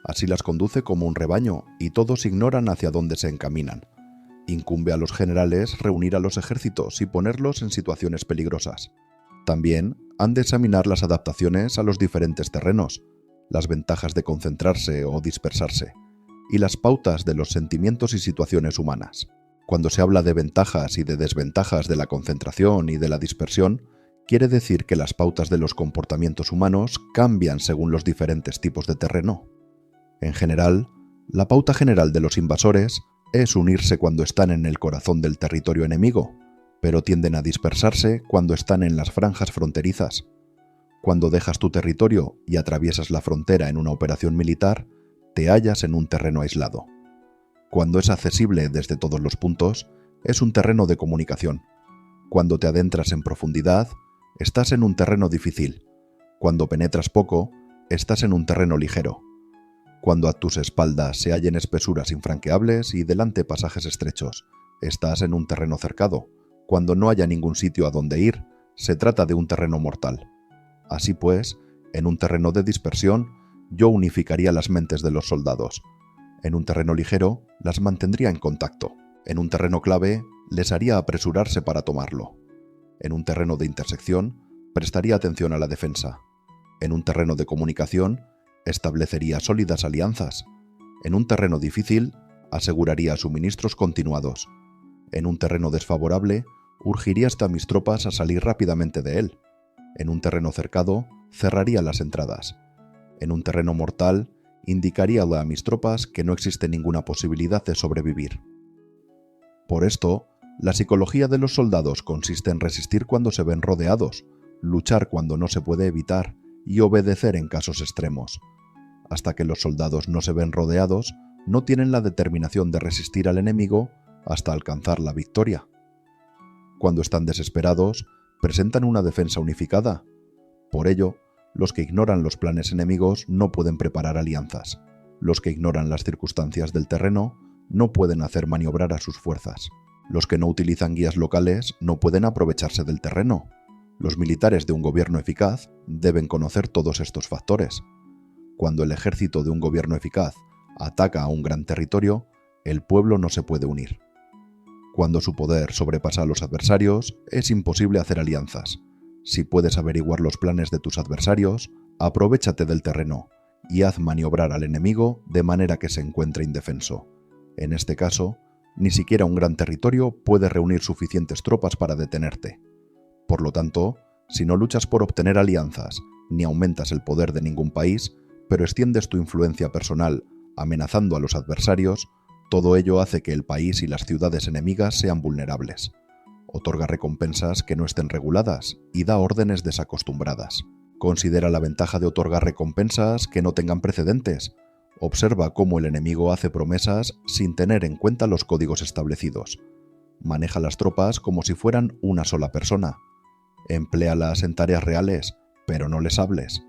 Así las conduce como un rebaño y todos ignoran hacia dónde se encaminan. Incumbe a los generales reunir a los ejércitos y ponerlos en situaciones peligrosas. También han de examinar las adaptaciones a los diferentes terrenos, las ventajas de concentrarse o dispersarse, y las pautas de los sentimientos y situaciones humanas. Cuando se habla de ventajas y de desventajas de la concentración y de la dispersión, quiere decir que las pautas de los comportamientos humanos cambian según los diferentes tipos de terreno. En general, la pauta general de los invasores es unirse cuando están en el corazón del territorio enemigo, pero tienden a dispersarse cuando están en las franjas fronterizas. Cuando dejas tu territorio y atraviesas la frontera en una operación militar, te hallas en un terreno aislado. Cuando es accesible desde todos los puntos, es un terreno de comunicación. Cuando te adentras en profundidad, estás en un terreno difícil. Cuando penetras poco, estás en un terreno ligero. Cuando a tus espaldas se hallen espesuras infranqueables y delante pasajes estrechos, estás en un terreno cercado. Cuando no haya ningún sitio a donde ir, se trata de un terreno mortal. Así pues, en un terreno de dispersión, yo unificaría las mentes de los soldados. En un terreno ligero, las mantendría en contacto. En un terreno clave, les haría apresurarse para tomarlo. En un terreno de intersección, prestaría atención a la defensa. En un terreno de comunicación, establecería sólidas alianzas. En un terreno difícil, aseguraría suministros continuados. En un terreno desfavorable, urgiría hasta mis tropas a salir rápidamente de él. En un terreno cercado, cerraría las entradas. En un terreno mortal, indicaría a mis tropas que no existe ninguna posibilidad de sobrevivir. Por esto, la psicología de los soldados consiste en resistir cuando se ven rodeados, luchar cuando no se puede evitar y obedecer en casos extremos. Hasta que los soldados no se ven rodeados, no tienen la determinación de resistir al enemigo hasta alcanzar la victoria. Cuando están desesperados, presentan una defensa unificada. Por ello, los que ignoran los planes enemigos no pueden preparar alianzas. Los que ignoran las circunstancias del terreno no pueden hacer maniobrar a sus fuerzas. Los que no utilizan guías locales no pueden aprovecharse del terreno. Los militares de un gobierno eficaz deben conocer todos estos factores. Cuando el ejército de un gobierno eficaz ataca a un gran territorio, el pueblo no se puede unir. Cuando su poder sobrepasa a los adversarios, es imposible hacer alianzas. Si puedes averiguar los planes de tus adversarios, aprovéchate del terreno y haz maniobrar al enemigo de manera que se encuentre indefenso. En este caso, ni siquiera un gran territorio puede reunir suficientes tropas para detenerte. Por lo tanto, si no luchas por obtener alianzas, ni aumentas el poder de ningún país, pero extiendes tu influencia personal amenazando a los adversarios, todo ello hace que el país y las ciudades enemigas sean vulnerables. Otorga recompensas que no estén reguladas y da órdenes desacostumbradas. Considera la ventaja de otorgar recompensas que no tengan precedentes. Observa cómo el enemigo hace promesas sin tener en cuenta los códigos establecidos. Maneja las tropas como si fueran una sola persona. Empléalas en tareas reales, pero no les hables.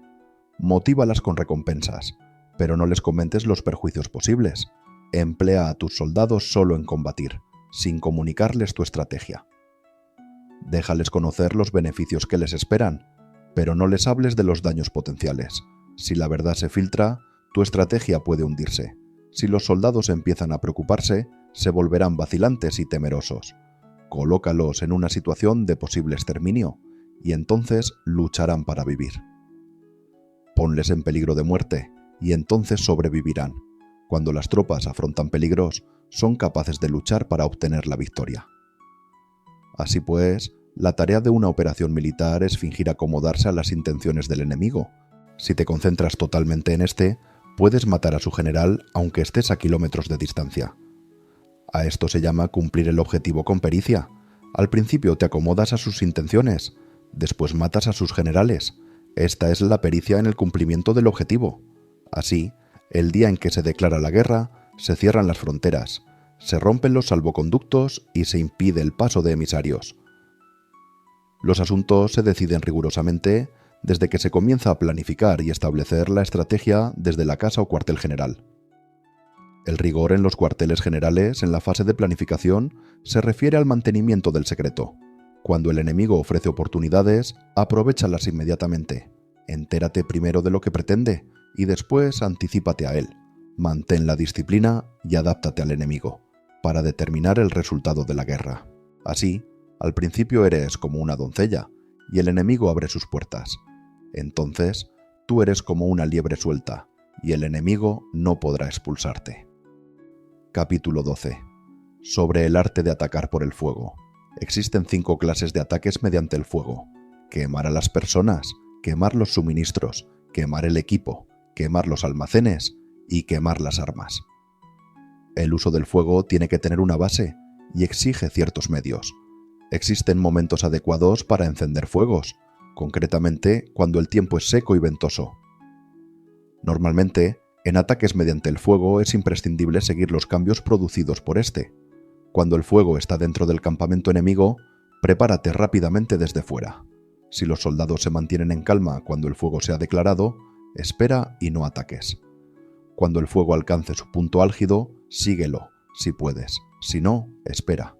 Motívalas con recompensas, pero no les comentes los perjuicios posibles. Emplea a tus soldados solo en combatir, sin comunicarles tu estrategia. Déjales conocer los beneficios que les esperan, pero no les hables de los daños potenciales. Si la verdad se filtra, tu estrategia puede hundirse. Si los soldados empiezan a preocuparse, se volverán vacilantes y temerosos. Colócalos en una situación de posible exterminio, y entonces lucharán para vivir. Ponles en peligro de muerte, y entonces sobrevivirán. Cuando las tropas afrontan peligros, son capaces de luchar para obtener la victoria. Así pues, la tarea de una operación militar es fingir acomodarse a las intenciones del enemigo. Si te concentras totalmente en este, puedes matar a su general aunque estés a kilómetros de distancia. A esto se llama cumplir el objetivo con pericia. Al principio te acomodas a sus intenciones, después matas a sus generales. Esta es la pericia en el cumplimiento del objetivo. Así, el día en que se declara la guerra, se cierran las fronteras, se rompen los salvoconductos y se impide el paso de emisarios. Los asuntos se deciden rigurosamente desde que se comienza a planificar y establecer la estrategia desde la casa o cuartel general. El rigor en los cuarteles generales en la fase de planificación se refiere al mantenimiento del secreto. Cuando el enemigo ofrece oportunidades, aprovéchalas inmediatamente. Entérate primero de lo que pretende y después anticípate a él. Mantén la disciplina y adáptate al enemigo para determinar el resultado de la guerra. Así, al principio eres como una doncella y el enemigo abre sus puertas. Entonces, tú eres como una liebre suelta y el enemigo no podrá expulsarte. Capítulo 12. Sobre el arte de atacar por el fuego. Existen 5 clases de ataques mediante el fuego: quemar a las personas, quemar los suministros, quemar el equipo, quemar los almacenes y quemar las armas. El uso del fuego tiene que tener una base y exige ciertos medios. Existen momentos adecuados para encender fuegos, concretamente cuando el tiempo es seco y ventoso. Normalmente, en ataques mediante el fuego es imprescindible seguir los cambios producidos por este. Cuando el fuego está dentro del campamento enemigo, Prepárate rápidamente desde fuera. Si los soldados se mantienen en calma cuando el fuego sea declarado, espera y no ataques. Cuando el fuego alcance su punto álgido, síguelo, si puedes. Si no, espera.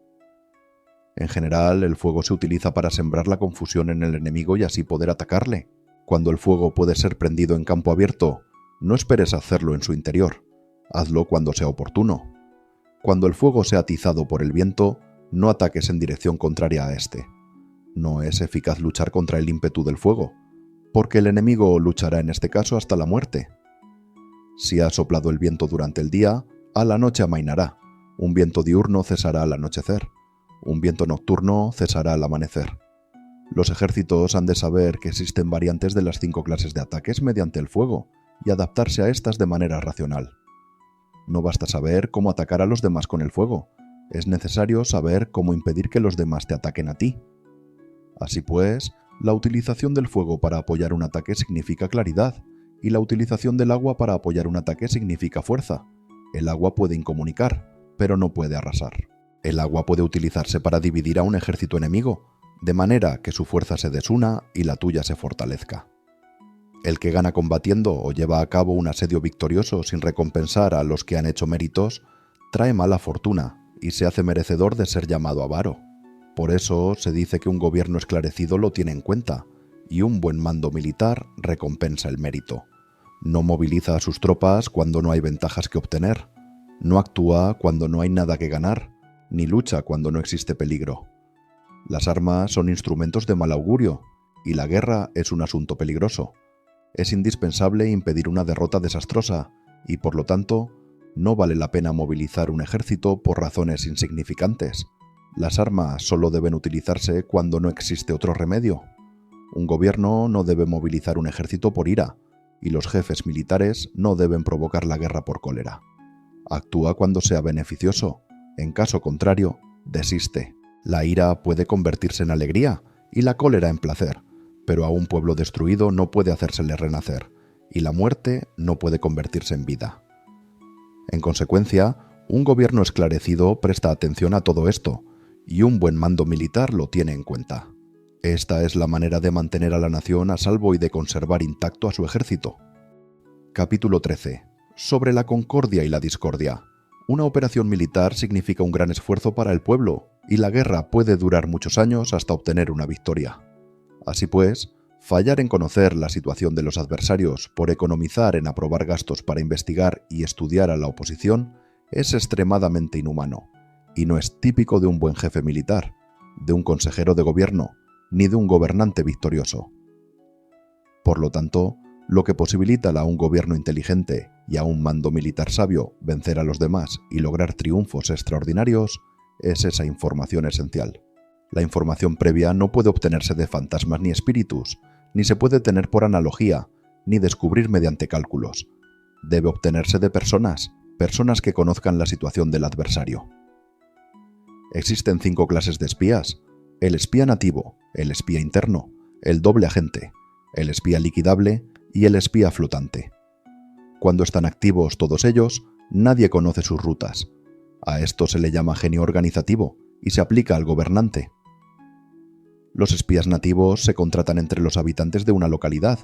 En general, el fuego se utiliza para sembrar la confusión en el enemigo y así poder atacarle. Cuando el fuego puede ser prendido en campo abierto, no esperes hacerlo en su interior. Hazlo cuando sea oportuno. Cuando el fuego sea atizado por el viento, no ataques en dirección contraria a este. No es eficaz luchar contra el ímpetu del fuego, porque el enemigo luchará en este caso hasta la muerte. Si ha soplado el viento durante el día, a la noche amainará. Un viento diurno cesará al anochecer. Un viento nocturno cesará al amanecer. Los ejércitos han de saber que existen variantes de las 5 clases de ataques mediante el fuego y adaptarse a estas de manera racional. No basta saber cómo atacar a los demás con el fuego, es necesario saber cómo impedir que los demás te ataquen a ti. Así pues, la utilización del fuego para apoyar un ataque significa claridad, y la utilización del agua para apoyar un ataque significa fuerza. El agua puede incomunicar, pero no puede arrasar. El agua puede utilizarse para dividir a un ejército enemigo, de manera que su fuerza se desuna y la tuya se fortalezca. El que gana combatiendo o lleva a cabo un asedio victorioso sin recompensar a los que han hecho méritos, trae mala fortuna y se hace merecedor de ser llamado avaro. Por eso se dice que un gobierno esclarecido lo tiene en cuenta, y un buen mando militar recompensa el mérito. No moviliza a sus tropas cuando no hay ventajas que obtener, no actúa cuando no hay nada que ganar, ni lucha cuando no existe peligro. Las armas son instrumentos de mal augurio, y la guerra es un asunto peligroso. Es indispensable impedir una derrota desastrosa, y por lo tanto, no vale la pena movilizar un ejército por razones insignificantes. Las armas solo deben utilizarse cuando no existe otro remedio. Un gobierno no debe movilizar un ejército por ira, y los jefes militares no deben provocar la guerra por cólera. Actúa cuando sea beneficioso, en caso contrario, desiste. La ira puede convertirse en alegría y la cólera en placer, pero a un pueblo destruido no puede hacérsele renacer, y la muerte no puede convertirse en vida. En consecuencia, un gobierno esclarecido presta atención a todo esto, y un buen mando militar lo tiene en cuenta. Esta es la manera de mantener a la nación a salvo y de conservar intacto a su ejército. Capítulo 13. Sobre la concordia y la discordia. Una operación militar significa un gran esfuerzo para el pueblo, y la guerra puede durar muchos años hasta obtener una victoria. Así pues, fallar en conocer la situación de los adversarios por economizar en aprobar gastos para investigar y estudiar a la oposición es extremadamente inhumano, y no es típico de un buen jefe militar, de un consejero de gobierno, ni de un gobernante victorioso. Por lo tanto, lo que posibilita a un gobierno inteligente y a un mando militar sabio vencer a los demás y lograr triunfos extraordinarios es esa información esencial. La información previa no puede obtenerse de fantasmas ni espíritus, ni se puede tener por analogía, ni descubrir mediante cálculos. Debe obtenerse de personas que conozcan la situación del adversario. Existen 5 clases de espías: el espía nativo, el espía interno, el doble agente, el espía liquidable y el espía flotante. Cuando están activos todos ellos, nadie conoce sus rutas. A esto se le llama genio organizativo y se aplica al gobernante. Los espías nativos se contratan entre los habitantes de una localidad.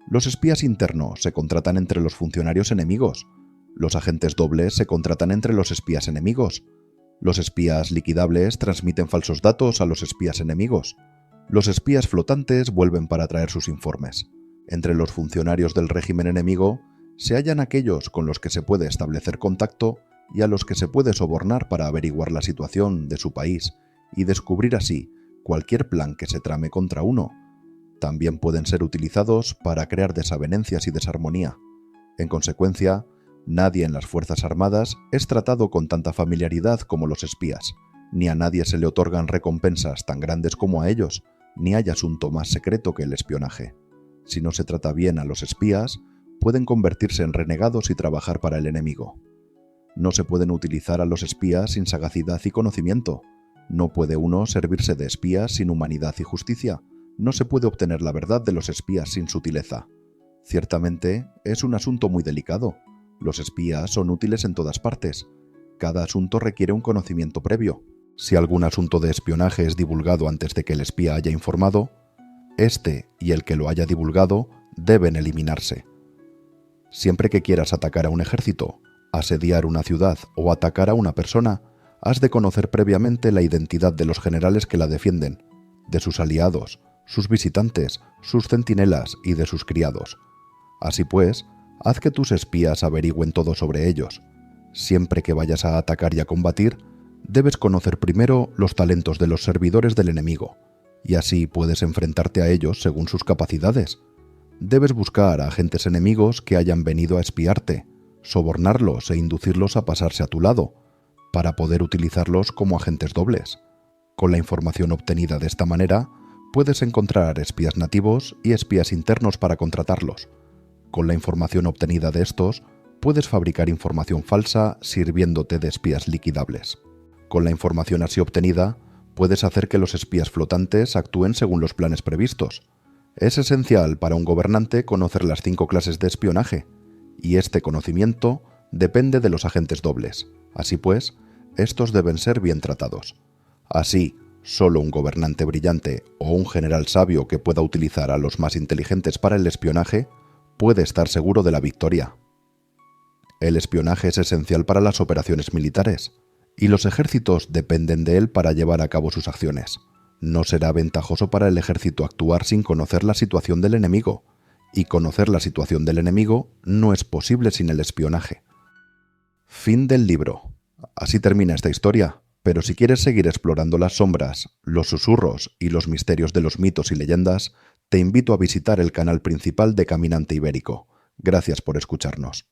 Los espías internos se contratan entre los funcionarios enemigos. Los agentes dobles se contratan entre los espías enemigos. Los espías liquidables transmiten falsos datos a los espías enemigos. Los espías flotantes vuelven para traer sus informes. Entre los funcionarios del régimen enemigo se hallan aquellos con los que se puede establecer contacto y a los que se puede sobornar para averiguar la situación de su país y descubrir así cualquier plan que se trame contra uno. También pueden ser utilizados para crear desavenencias y desarmonía. En consecuencia, nadie en las Fuerzas Armadas es tratado con tanta familiaridad como los espías, ni a nadie se le otorgan recompensas tan grandes como a ellos, ni hay asunto más secreto que el espionaje. Si no se trata bien a los espías, pueden convertirse en renegados y trabajar para el enemigo. No se pueden utilizar a los espías sin sagacidad y conocimiento. No puede uno servirse de espías sin humanidad y justicia. No se puede obtener la verdad de los espías sin sutileza. Ciertamente, es un asunto muy delicado. Los espías son útiles en todas partes. Cada asunto requiere un conocimiento previo. Si algún asunto de espionaje es divulgado antes de que el espía haya informado, este y el que lo haya divulgado deben eliminarse. Siempre que quieras atacar a un ejército, asediar una ciudad o atacar a una persona, has de conocer previamente la identidad de los generales que la defienden, de sus aliados, sus visitantes, sus centinelas y de sus criados. Así pues, haz que tus espías averigüen todo sobre ellos. Siempre que vayas a atacar y a combatir, debes conocer primero los talentos de los servidores del enemigo, y así puedes enfrentarte a ellos según sus capacidades. Debes buscar a agentes enemigos que hayan venido a espiarte, sobornarlos e inducirlos a pasarse a tu lado, para poder utilizarlos como agentes dobles. Con la información obtenida de esta manera, puedes encontrar espías nativos y espías internos para contratarlos. Con la información obtenida de estos, puedes fabricar información falsa sirviéndote de espías liquidables. Con la información así obtenida, puedes hacer que los espías flotantes actúen según los planes previstos. Es esencial para un gobernante conocer las 5 clases de espionaje, y este conocimiento depende de los agentes dobles. Así pues, estos deben ser bien tratados. Así, solo un gobernante brillante o un general sabio que pueda utilizar a los más inteligentes para el espionaje puede estar seguro de la victoria. El espionaje es esencial para las operaciones militares, y los ejércitos dependen de él para llevar a cabo sus acciones. No será ventajoso para el ejército actuar sin conocer la situación del enemigo, y conocer la situación del enemigo no es posible sin el espionaje. Fin del libro. Así termina esta historia, pero si quieres seguir explorando las sombras, los susurros y los misterios de los mitos y leyendas, te invito a visitar el canal principal de Caminante Ibérico. Gracias por escucharnos.